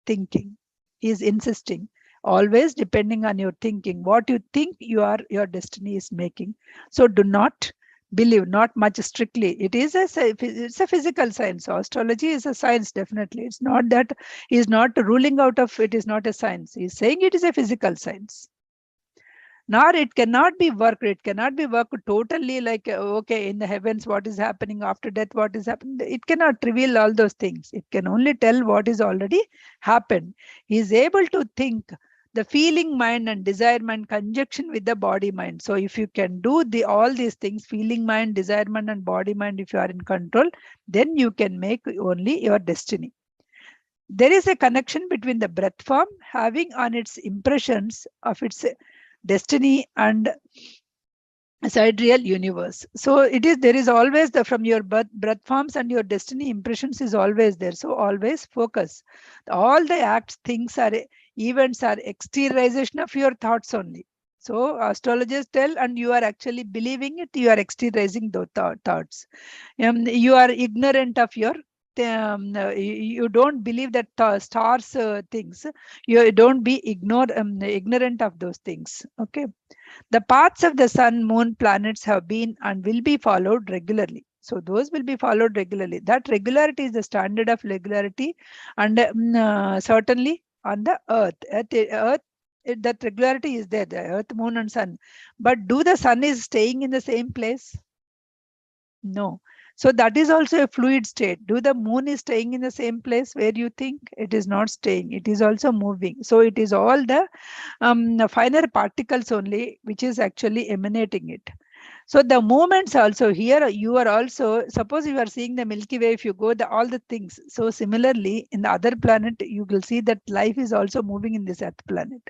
thinking. He is insisting always depending on your thinking. What you think your destiny is making. So do not believe, not much strictly. It's a physical science. So astrology is a science, definitely. It's not that he is not ruling out of it is not a science. He is saying it is a physical science. Nor it cannot be worked. It cannot be worked totally like, okay, in the heavens, what is happening after death, what is happening. It cannot reveal all those things. It can only tell what is already happened. He is able to think the feeling mind and desire mind conjunction with the body mind. So if you can do all these things, feeling mind, desire mind, and body mind, if you are in control, then you can make only your destiny. There is a connection between the breath form having on its impressions of its destiny and sidereal universe. So there is always from your breath forms and your destiny impressions is always there. So always focus. All the acts, things are events are exteriorization of your thoughts only. So astrologers tell, and you are actually believing it, you are exteriorizing those thoughts. You are ignorant of your you don't believe that stars things. You don't be ignorant of those things. Okay. The paths of the sun, moon, planets have been and will be followed regularly. So those will be followed regularly. That regularity is the standard of regularity, and certainly on the earth. That regularity is there, the earth, moon, and sun. But do the sun is staying in the same place? No. So that is also a fluid state. Do the moon is staying in the same place where you think? It is not staying. It is also moving. So it is all the finer particles only which is actually emanating it. So the movements also here, you are also, suppose you are seeing the Milky Way, if you go all the things. So similarly, in the other planet, you will see that life is also moving in this Earth planet.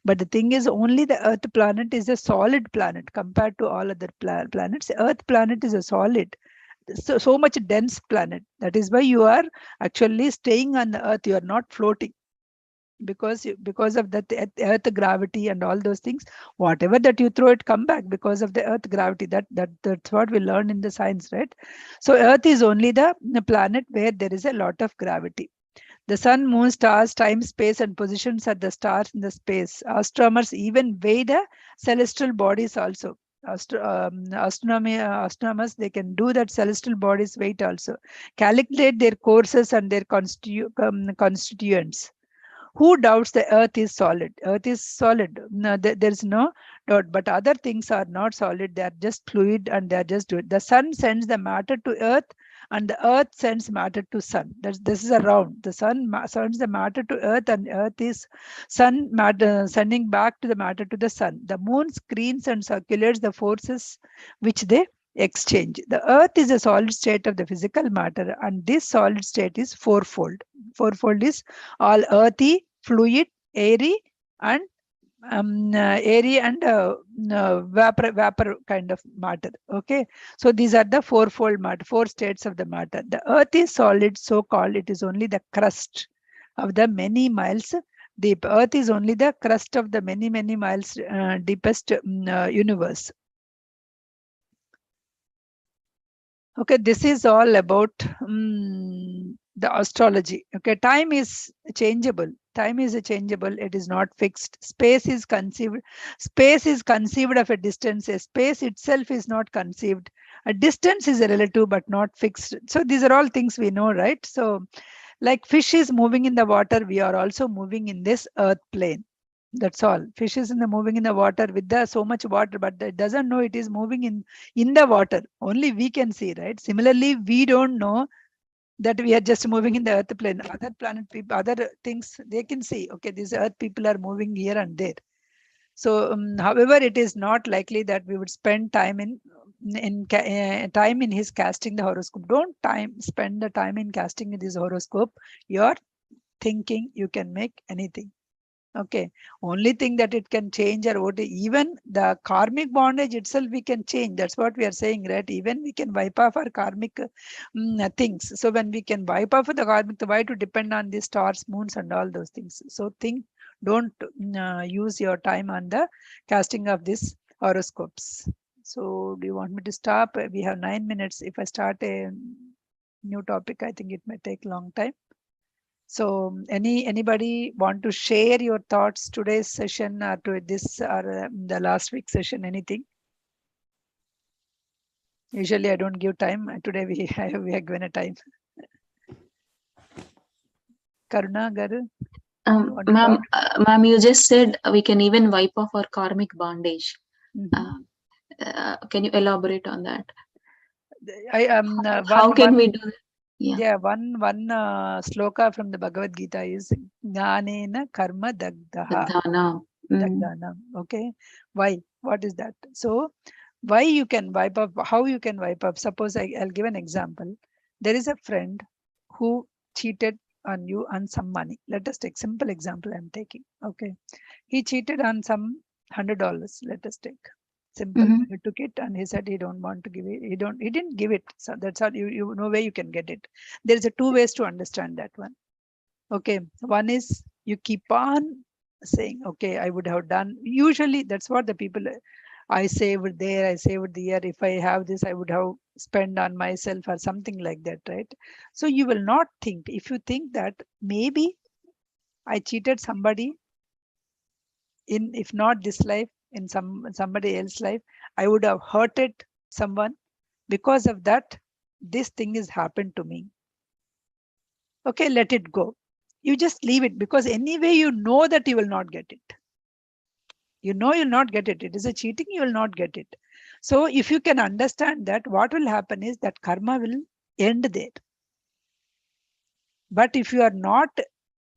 But the thing is, only the Earth planet is a solid planet compared to all other planets. Earth planet is a solid, so much dense planet. That is why you are actually staying on the Earth. You are not floating because of that earth gravity and all those things. Whatever that you throw, it come back because of the earth gravity. That's what we learn in the science, right? So earth is only the planet where there is a lot of gravity. The sun, moon, stars, time, space, and positions at the stars in the space. Astronomers even weigh the celestial bodies also. Astronomers, they can do that celestial bodies weight also. Calculate their courses and their constituents. Who doubts the earth is solid? Earth is solid. No, there's no doubt. But other things are not solid. They are just fluid and they are just doing. The sun sends the matter to earth and the earth sends matter to sun. This is a round. The sun sends the matter to earth and earth is sending back to the matter to the sun. The moon screens and circulates the forces which they exchange. The earth is a solid state of the physical matter, and this solid state is fourfold. Fourfold is all earthy, fluid, airy, and vapor kind of matter. Okay, so these are the fourfold matter, four states of the matter. The earth is solid, so called. It is only the crust of the many miles deep. Earth is only the crust of the many miles deepest universe. Okay, this is all about the astrology. Okay, time is changeable. Time is changeable. It is not fixed. Space is conceived. Space is conceived of a distance. A space itself is not conceived. A distance is a relative but not fixed. So these are all things we know, right? So like fish is moving in the water, we are also moving in this earth plane. That's all. Fish is moving in the water with so much water, but it doesn't know it is moving in the water. Only we can see, right? Similarly, we don't know that we are just moving in the earth plane. Other planet people, other things, they can see, okay, these earth people are moving here and there. So however, it is not likely that we would spend time time in his casting the horoscope. Don't spend the time in casting this horoscope. You're thinking, you can make anything. Okay, only thing that it can change or what, even the karmic bondage itself we can change. That's what we are saying, right? Even we can wipe off our karmic things. So when we can wipe off the karmic, why to depend on the stars, moons and all those things? So don't use your time on the casting of these horoscopes. So do you want me to stop? We have 9 minutes. If I start a new topic, I think it may take long time. So anybody want to share your thoughts today's session or to this or the last week session, anything? Usually I don't give time. Today we are given a time. Karuna Garu? Ma'am, you just said we can even wipe off our karmic bondage. Can you elaborate on that? How can we do that? Yeah, one sloka from the Bhagavad Gita is Jnanena Karma Dagdaha. Okay, why? What is that? So why you can wipe up? How you can wipe up? Suppose I'll give an example. There is a friend who cheated on you on some money. Let us take simple example. I'm taking. Okay, he cheated on some $100. Let us take. Simple. He took it and he said he don't want to give it. He didn't give it. So that's how you know where you can get it. There's a two ways to understand that one. Okay. One is you keep on saying, okay, I would have done. Usually that's what the people, I saved there, I saved there. If I have this, I would have spent on myself or something like that, right? So you will not think, if you think that maybe I cheated somebody in, if not this life, in somebody else's life, I would have hurted someone. Because of that, this thing has happened to me. Okay, let it go. You just leave it, because anyway you know that you will not get it. You know you'll not get it. It is a cheating, you will not get it. So if you can understand that, what will happen is that karma will end there. But if you are not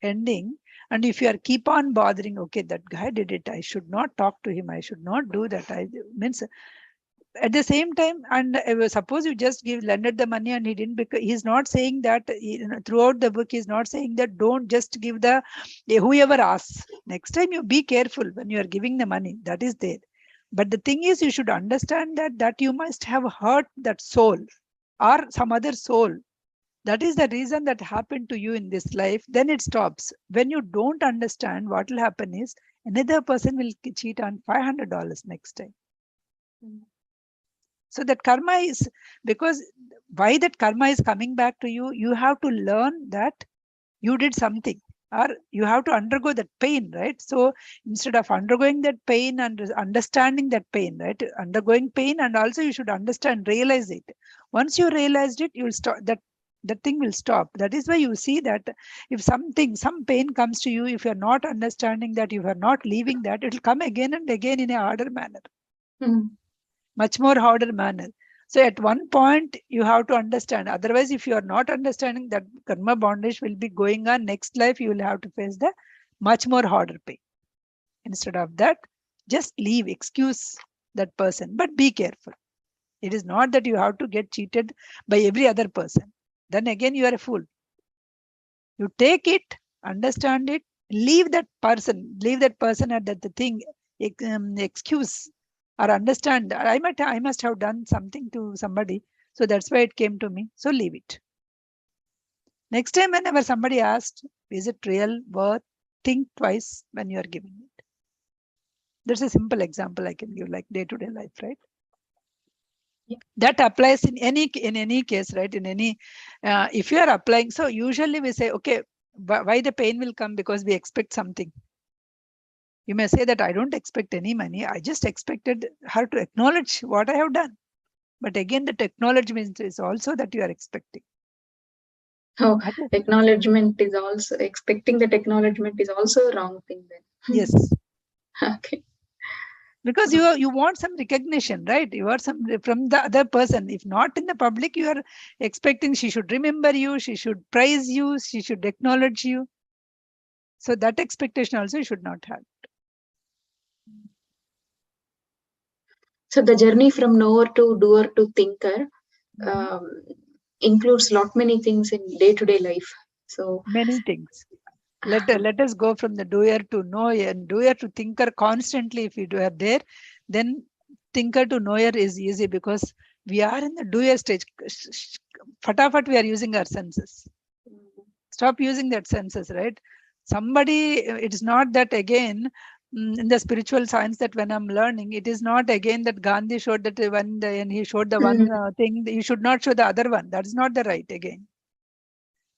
ending, and if you are keep on bothering, okay, that guy did it, I should not talk to him, I should not do that. I means at the same time, and suppose you just lended the money and he didn't, because he's not saying that, throughout the book he's not saying that don't just give the whoever asks. Next time you be careful when you are giving the money, that is there. But the thing is, you should understand that you must have hurt that soul or some other soul. That is the reason that happened to you in this life. Then it stops. When you don't understand, what will happen is another person will cheat on $500 next time. So that karma is, because why that karma is coming back to you, you have to learn that you did something, or you have to undergo that pain, right? So instead of undergoing that pain and understanding that pain, right? Undergoing pain, and also you should understand, realize it. Once you realized it, you will stop that thing will stop. That is why you see that if some pain comes to you, if you're not understanding that, if you're not leaving that, it will come again and again in a harder manner. Much more harder manner. So at one point you have to understand. Otherwise, if you are not understanding that karma bondage will be going on next life, you will have to face the much more harder pain. Instead of that, just leave, excuse that person, but be careful. It is not that you have to get cheated by every other person. Then again, you are a fool. You take it, understand it, leave that person at that the thing, excuse or understand. I must have done something to somebody, so that's why it came to me. So leave it. Next time, whenever somebody asks, is it real worth? Think twice when you are giving it. That's a simple example I can give, like day-to-day life, right? That applies in any case, right? In any, if you are applying, so usually we say, okay, why the pain will come? Because we expect something. You may say that I don't expect any money. I just expected her to acknowledge what I have done. But again, the acknowledgement is also that you are expecting. Oh, acknowledgement is also, expecting that acknowledgement is also a wrong thing then. Yes. Okay. Because you want some recognition, right? You want some from the other person. If not in the public, you are expecting she should remember you, she should praise you, she should acknowledge you. So that expectation also you should not have. So the journey from knower to doer to thinker includes lot many things in day-to-day life. So many things. Let us go from the doer to knower, and doer to thinker constantly. If we do are there, then thinker to knower is easy, because we are in the doer stage. Fatafat, we are using our senses. Stop using that senses, right? Somebody, it's not that again, in the spiritual science, that when I'm learning, it is not again that Gandhi showed that when he showed the one thing, you should not show the other one. That's not the right again.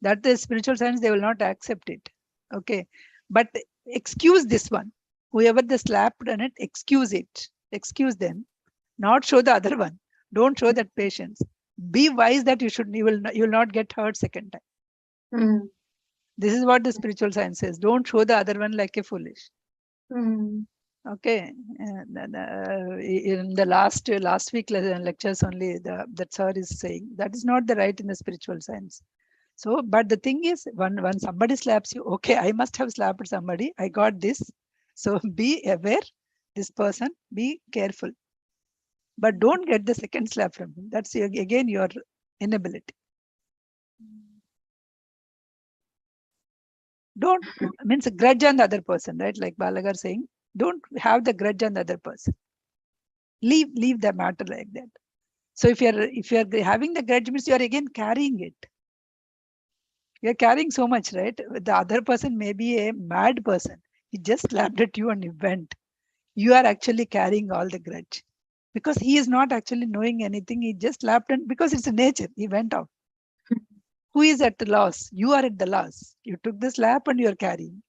That is spiritual science, they will not accept it. Okay. But excuse this one. Whoever they slapped on it, excuse it. Excuse them. Not show the other one. Don't show that patience. Be wise that you will not get hurt second time. This is what the spiritual science says. Don't show the other one like a foolish. Okay. In the last week lectures only, that sir is saying that is not the right in the spiritual science. So, but the thing is, when somebody slaps you, okay, I must have slapped somebody. I got this. So be aware, this person, be careful. But don't get the second slap from him. That's again your inability. Don't means a grudge on the other person, right? Like Balagar saying, don't have the grudge on the other person. Leave the matter like that. So if you're having the grudge, means you are again carrying it. You're carrying so much, right? The other person may be a mad person. He just slapped at you and he went. You are actually carrying all the grudge, because he is not actually knowing anything. He just slapped, and because it's a nature, he went off. Who is at the loss? You are at the loss. You took the slap and you're carrying.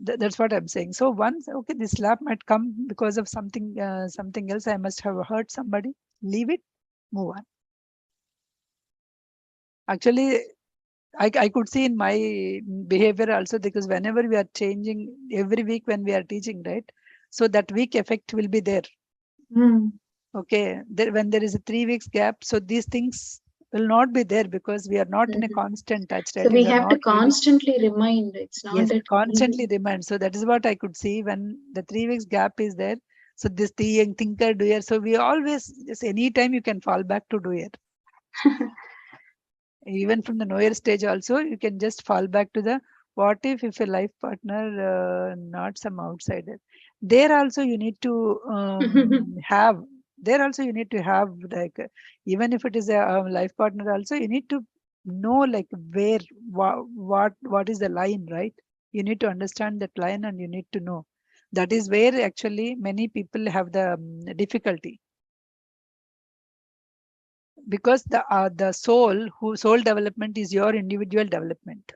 That's what I'm saying. So once, okay, this slap might come because of something else. I must have hurt somebody. Leave it, move on. Actually, I could see in my behavior also, because whenever we are changing every week when we are teaching, right? So that week effect will be there. Okay, when there is a 3 weeks gap, so these things will not be there, because we are not in a constant touch, right? So we have to constantly remind. It's not that constantly remind. So that is what I could see when the 3 weeks gap is there. So this thinker, doer. So we always, just anytime you can fall back to doer. Even from the knower stage also, you can just fall back to the what if a life partner, not some outsider. There also you need to have. There also you need to have, like, even if it is a life partner also, you need to know like where, what is the line, right? You need to understand that line, and you need to know. That is where actually many people have the difficulty. Because the soul development is your individual development.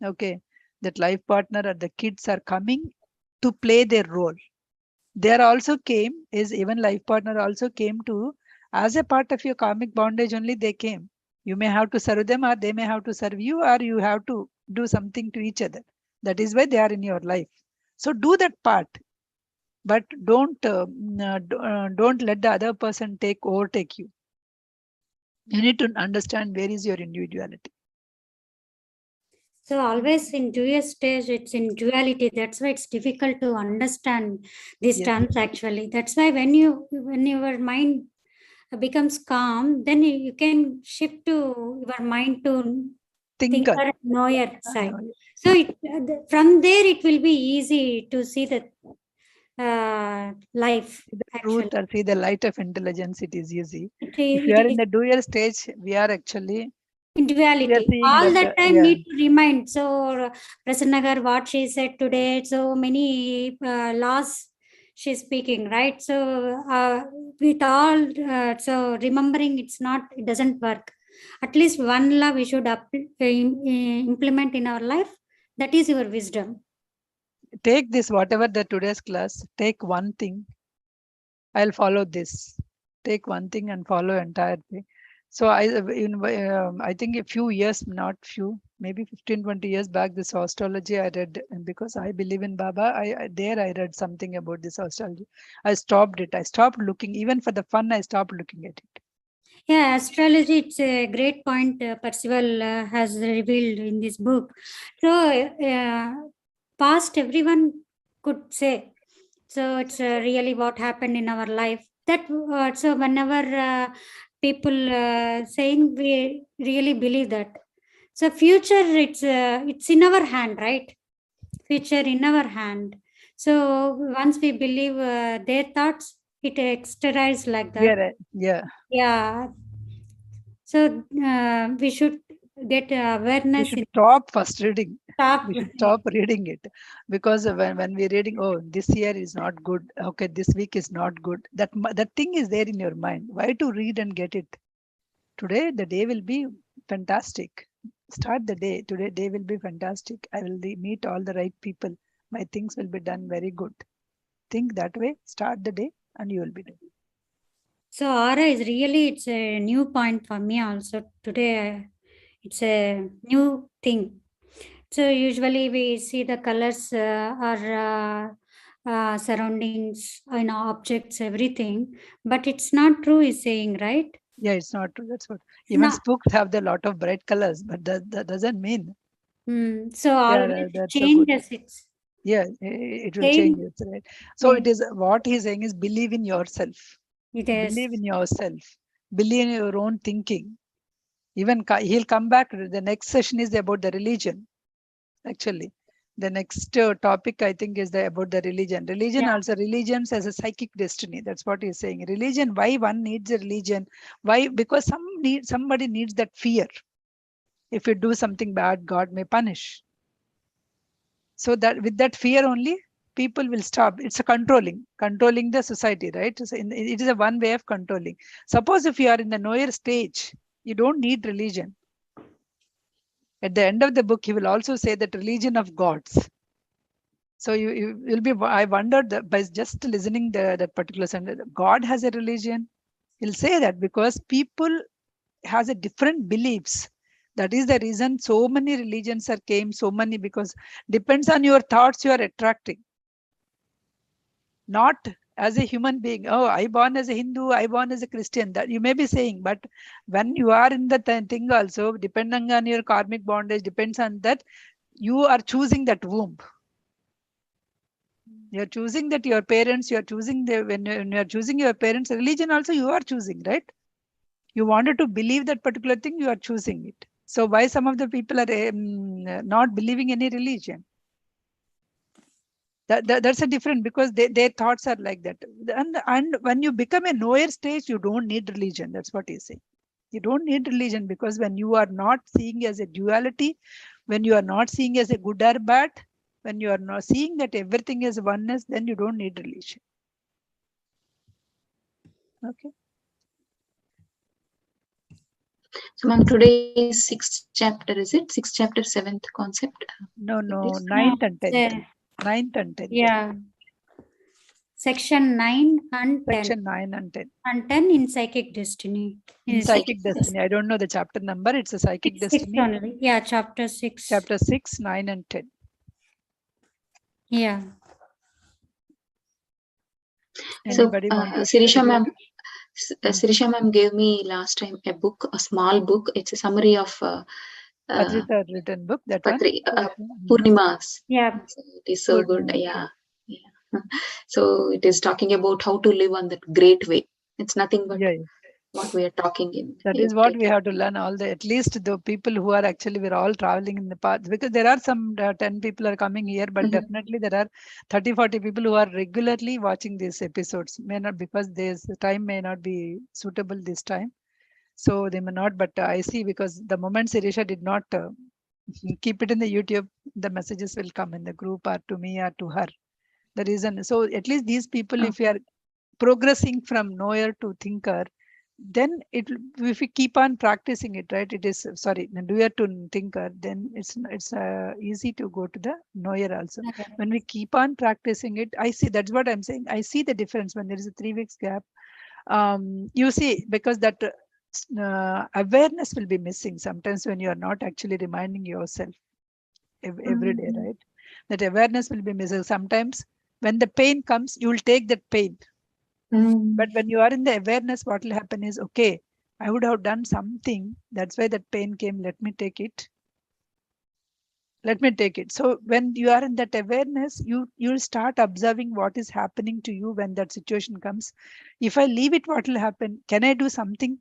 Okay, that life partner or the kids are coming to play their role. There also came, is even life partner also came to, as a part of your karmic bondage only they came. You may have to serve them, or they may have to serve you, or you have to do something to each other. That is why they are in your life. So do that part, but don't let the other person overtake you. You need to understand where is your individuality. So always in dual stage, it's in duality. That's why it's difficult to understand these terms actually. That's why when your mind becomes calm, then you can shift to your mind to thinker knower side. So from there it will be easy to see the life. The truth, or see the light of intelligence, it is easy. If you are in the dual stage, we are actually in duality. All that time need to remind. So Prasanna, what she said today, so many laws she's speaking, right? So with all, so remembering it doesn't work. At least one law we should implement in our life. That is your wisdom. Take this, whatever the today's class, take one thing. I'll follow this. Take one thing and follow entire thing. So I think a few years, not few, maybe 15, 20 years back, this astrology I read, and because I believe in Baba, I read something about this astrology. I stopped it. I stopped looking, even for the fun, I stopped looking at it. Yeah, astrology, it's a great point Percival has revealed in this book. So past everyone could say. So it's really what happened in our life. That so whenever people saying, we really believe that. So future, it's in our hand, right? Future in our hand. So once we believe their thoughts, it externalizes like that. Yeah. Yeah. So we should get We awareness should in stop first reading. top. We should stop reading it, because when we're reading, oh, this year is not good. Okay, this week is not good. That thing is there in your mind. Why to read and get it? Today the day will be fantastic. Start the day. Today day will be fantastic. I will meet all the right people. My things will be done very good. Think that way. Start the day, and you will be done. So aura is really, it's a new point for me also today. It's a new thing. So usually we see the colors or surroundings, objects, everything, but it's not true. Is saying, right? Yeah, it's not true. That's what. It's Even not. spooks have the lot of bright colors, but that doesn't mean. So always That's a good. changes. It's Yeah, it will change. change. It's right. So Yeah, it is what he's saying is believe in yourself. it is. Believe in yourself. Believe in your own thinking. Even he'll come back. The next session is about the religion. Actually, the next topic I think is about the religion. Religion Yeah. also, religions as a psychic destiny. That's what he's saying. Religion. Why one needs a religion? Why? Because somebody needs that fear. If you do something bad, God may punish. So that with that fear only, people will stop. It's a controlling the society, right? So it is a one way of controlling. Suppose if you are in the knower stage, you don't need religion. At the end of the book, he will also say that religion of gods. So you will be. I wondered that by just listening that particular sentence, God has a religion. He'll say that because people has a different beliefs. That is the reason so many religions are came, so many, because depends on your thoughts you are attracting. Not as a human being. Oh, I born as a Hindu, I born as a Christian. That you may be saying, but when you are in the thing also, depending on your karmic bondage, depends on that you are choosing that womb. You're choosing that your parents, you're choosing when you're choosing your parents' religion also you are choosing, right? You wanted to believe that particular thing, you are choosing it. So why some of the people are not believing any religion? That's a different, because their thoughts are like that. And when you become a knower stage, you don't need religion. That's what he's saying. You don't need religion, because when you are not seeing as a duality, when you are not seeing as a good or bad, when you are not seeing that everything is oneness, then you don't need religion. Okay. So, ma'am, today is sixth chapter, is it? Sixth chapter, seventh concept? No, This? ninth and 10th. Yeah. 9th and 10th. Yeah. Section 9 and 10. Section 9 and 10. And 10 in psychic destiny. In psychic destiny. I don't know the chapter number. It's a psychic It's destiny. 6 only. Yeah, chapter 6. Chapter 6, 9 and 10. Yeah. Anybody So, want to Sirisha share? ma'am, Sirisha ma'am gave me last time a book, a small book. It's a summary of Padrita written book, that one? Purnima's. Yeah. So it is so good. Purnima. Yeah. So it is talking about how to live on that great way. It's nothing but what we are talking in. That is what we have to learn. At least the people who are actually, we're all traveling in the path, because there are some 10 people are coming here, but definitely there are 30, 40 people who are regularly watching these episodes. May not, because there's the time may not be suitable this time. So they may not, but I see, because the moment Sirisha did not keep it in the YouTube, the messages will come in the group or to me or to her. The reason, so at least these people, if you are progressing from knower to thinker, then if we keep on practicing it, right? It is doer to thinker, then it's easy to go to the knower also. Okay. When we keep on practicing it, I see, that's what I'm saying. I see the difference when there is a 3 weeks gap. You see, because that awareness will be missing sometimes when you are not actually reminding yourself every day, right? That awareness will be missing. Sometimes when the pain comes, you will take that pain. But when you are in the awareness, what will happen is, okay, I would have done something. That's why that pain came. Let me take it. Let me take it. So when you are in that awareness, you'll start observing what is happening to you when that situation comes. If I leave it, what will happen? Can I do something?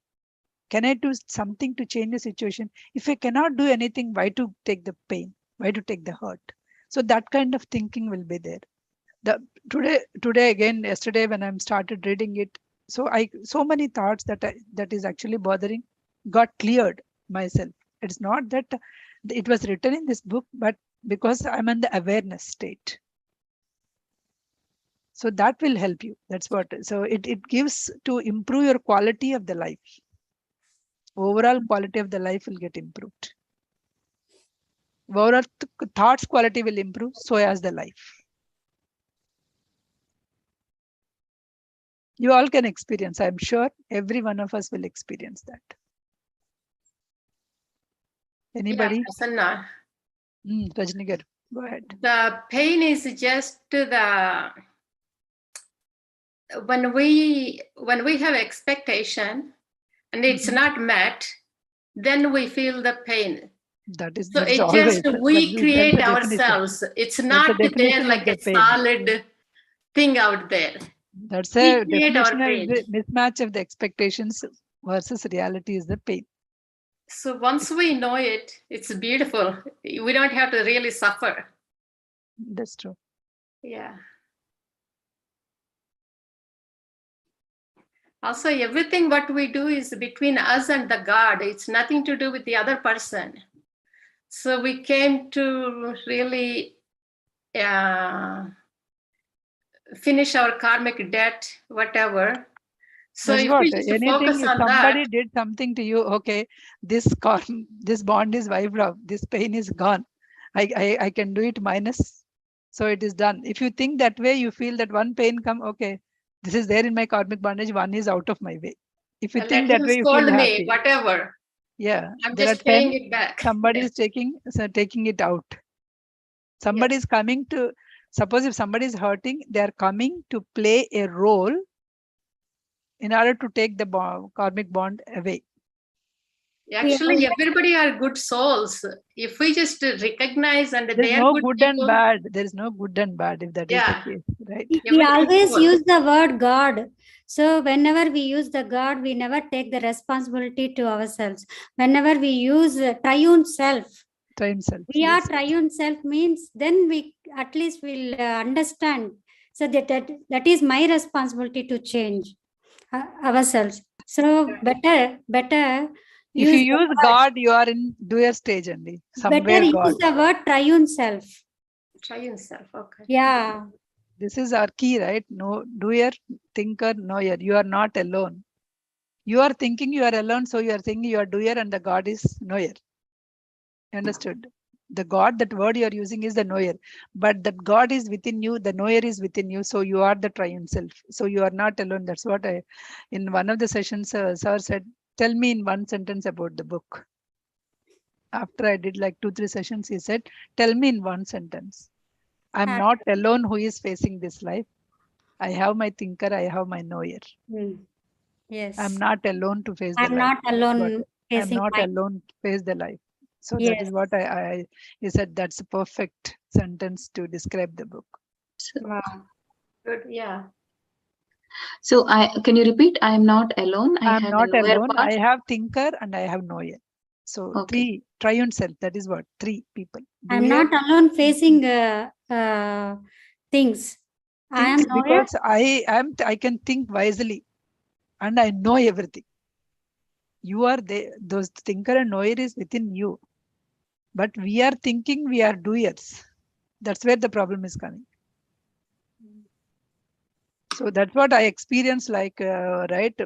Can I do something to change the situation? If I cannot do anything, why to take the pain? Why to take the hurt? So that kind of thinking will be there. Today again, yesterday when I started reading it, so many thoughts that is actually bothering got cleared myself. It's not that it was written in this book, but because I'm in the awareness state. So that will help you. That's what. So it gives to improve your quality of the life. Overall quality of the life will get improved. Overall thoughts quality will improve, so as the life. You all can experience. I'm sure every one of us will experience that. Anybody? Yeah, Prasanna. Rajni, go ahead. The pain is just the when we have expectation and it's not met, then we feel the pain. That is so this is it always just we that's create the definition. ourselves. It's That's not the there definition of like the a pain. solid thing out there. That's We a create our definition of pain. the mismatch of the expectations versus reality is the pain. So once we know it, it's beautiful. We don't have to really suffer. That's true. Yeah. Also, everything what we do is between us and the God. It's nothing to do with the other person. So we came to really finish our karmic debt, whatever. So That's if what we just anything. focus If on somebody that, did something to you, okay, this bond is wiped off. This pain is gone. I can do it minus. So it is done. If you think that way, you feel that one pain come. Okay, this is there in my karmic bondage. One is out of my way. If you let think that him way, you feel scold me, happy. whatever. Yeah, I'm there are just paying 10. it back. Somebody is taking it out. Somebody is coming to. Suppose if somebody is hurting, they are coming to play a role in order to take the karmic bond away. Actually, everybody are good souls. If we just recognize and There's they are no good good people, and bad. There is no good and bad if that is the case, right? We always use the word God. So whenever we use the God, we never take the responsibility to ourselves. Whenever we use triune self, we are triune self means then we at least will understand. So that is my responsibility to change ourselves. So better if you use God, you are in doer stage only. Somewhere better God. use the word triune self. Triune self, okay. Yeah. This is our key, right? No doer, thinker, knower. You are not alone. You are thinking you are alone, so you are thinking you are doer, and the God is knower. Understood? The God, that word you are using is the knower, but that God is within you, the knower is within you, so you are the triune self. So you are not alone. That's what in one of the sessions, sir said, tell me in one sentence about the book. After I did like 2-3 sessions, he said, tell me in one sentence. I'm not alone who is facing this life. I have my thinker, I have my knower. Yes. I'm not alone to face the life. I'm not alone I'm facing not life. alone to face the life. So Yes. that is what he said, that's a perfect sentence to describe the book. Wow. Good, yeah. So can you repeat? I am not alone. I am have not a knower alone. part. I have thinker and I have knower. So Okay. triune self. That is what 3 people. I'm not alone facing things. I am because I can think wisely, and I know everything. You are there. Those thinker and knower is within you, but we are thinking we are doers. That's where the problem is coming. So that's what I experience, like, right?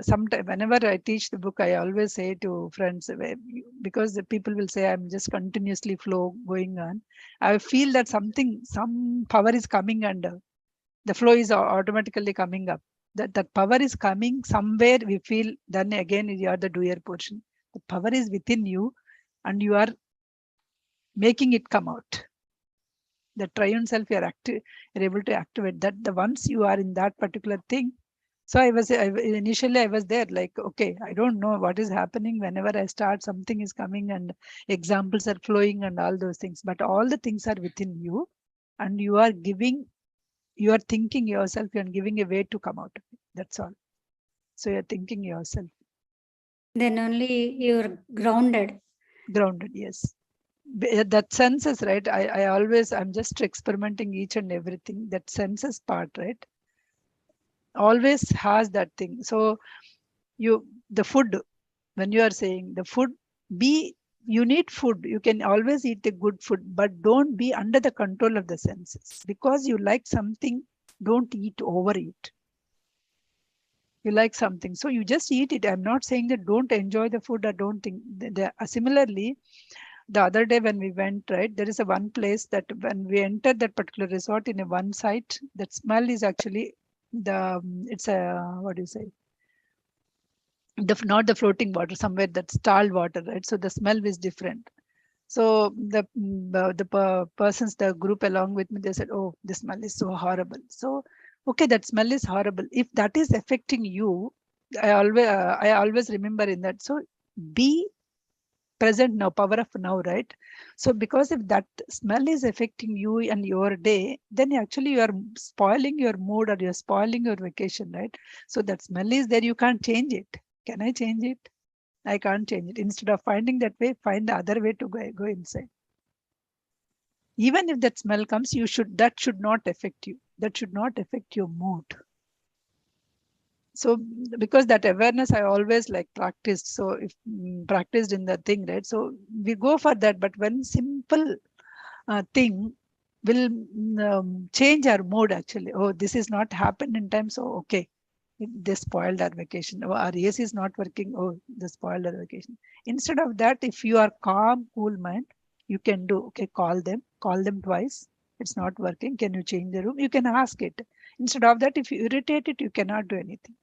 Sometimes whenever I teach the book, I always say to friends, because the people will say I'm just continuously flow going on. I feel that some power is coming and the flow is automatically coming up. That power is coming somewhere. We feel then again you are the doer portion. The power is within you, and you are making it come out. The triune self, you're able to activate that. The once you are in that particular thing. So initially I was there like, okay, I don't know what is happening. Whenever I start, something is coming and examples are flowing and all those things, but all the things are within you, and you are thinking yourself and giving a way to come out of it. That's all. So you're thinking yourself. Then only you're grounded. Grounded, yes. That senses, right? I'm just experimenting each and everything. That senses part, right? Always has that thing. So the food, when you are saying the food, you need food. You can always eat a good food, but don't be under the control of the senses. Because you like something, don't overeat. You like something, so you just eat it. I'm not saying that don't enjoy the food or don't think. Similarly, the other day when we went, right, there is a one place that when we entered that particular resort in a one site, that smell is actually it's a, what do you say? Not the floating water, somewhere that's stalled water, right? So the smell is different. So the persons, the group along with me, they said, "Oh, the smell is so horrible." So, okay, that smell is horrible. If that is affecting you, I always remember in that. So be present now, power of now, right? So because if that smell is affecting you and your day, then actually you are spoiling your mood or you're spoiling your vacation, right? So that smell is there, you can't change it. Can I change it? I can't change it. Instead of finding that way, find the other way to go inside. Even if that smell comes, that should not affect you. That should not affect your mood. So because that awareness I always like practiced. So if practiced in the thing, right? So we go for that. But one simple thing will change our mood actually. Oh, this is not happened in time. So okay, they spoiled our vacation. Oh, our AC is not working. Oh, they spoiled our vacation. Instead of that, if you are calm, cool mind, you can do, okay, call them twice. It's not working. Can you change the room? You can ask it. Instead of that, if you irritate it, you cannot do anything.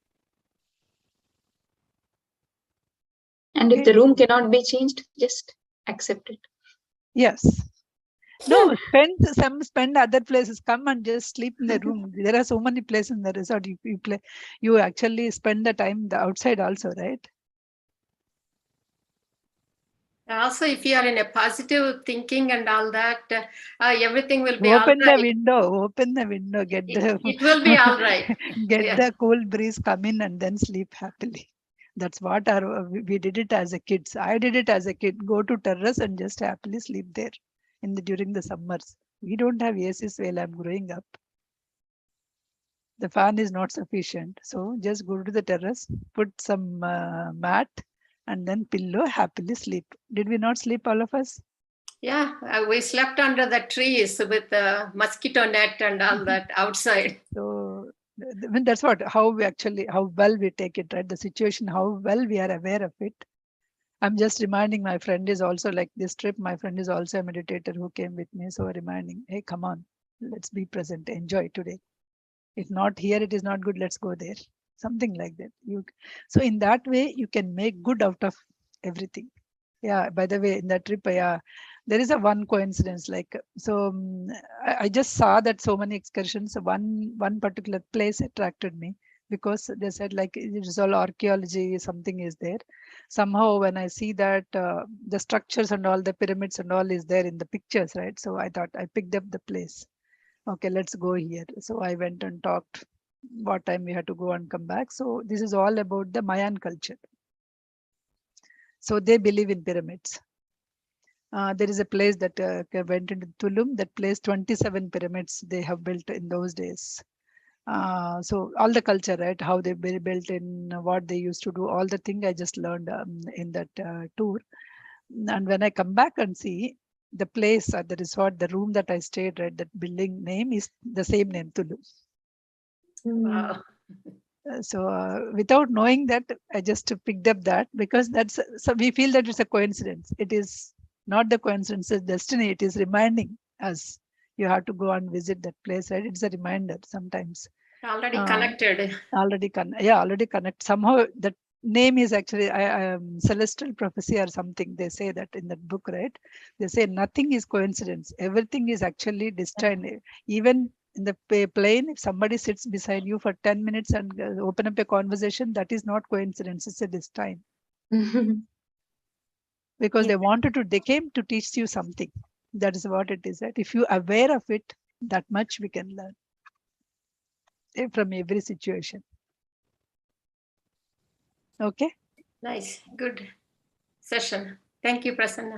And if Okay. the room cannot be changed, just accept it. Yes. No, spend other places. Come and just sleep in the room. There are so many places in the resort. You actually spend the time outside also, right? Also, if you are in a positive thinking and all that, everything will be all Open right. open the window, It will be all right. get Yeah. the cool breeze, come in and then sleep happily. That's what we did it as a kids. I did it as a kid. Go to terrace and just happily sleep there during the summers. We don't have ACs while I'm growing up. The fan is not sufficient. So just go to the terrace, put some mat and then pillow, happily sleep. Did we not sleep, all of us? Yeah, we slept under the trees with the mosquito net and all that outside. So that's how well we take it, right? The situation, how well we are aware of it. I'm just reminding, my friend is also like this trip. My friend is also a meditator who came with me. So reminding, hey, come on, let's be present, enjoy today. If not here, it is not good. Let's go there. Something like that. So in that way, you can make good out of everything. Yeah. By the way, in that trip, yeah, there is a one coincidence. Like so, I just saw that so many excursions. One particular place attracted me because they said like it is all archaeology. Something is there. Somehow, when I see that the structures and all the pyramids and all is there in the pictures, right? So I thought I picked up the place. Okay, let's go here. So I went and talked what time we had to go and come back. So this is all about the Mayan culture. So they believe in pyramids. There is a place that went into Tulum. That place, 27 pyramids they have built in those days. So all the culture, right? How they built in, what they used to do, all the thing I just learned in that tour. And when I come back and see the place at the resort, the room that I stayed, right, that building name is the same name, Tulum. Wow. So without knowing that, I just picked up that because so we feel that it's a coincidence. It is not the coincidence, it's destiny. It is reminding us you have to go and visit that place, right? It's a reminder sometimes. Already connected. Already connect. Somehow that name is actually celestial prophecy or something. They say that in that book, right? They say nothing is coincidence. Everything is actually destined. Even in the plane, if somebody sits beside you for 10 minutes and open up a conversation, that is not coincidence. It's a destined. Because they came to teach you something. That is what it is. Right? If you are aware of it, that much we can learn from every situation. Okay. Nice. Good session. Thank you, Prasanna.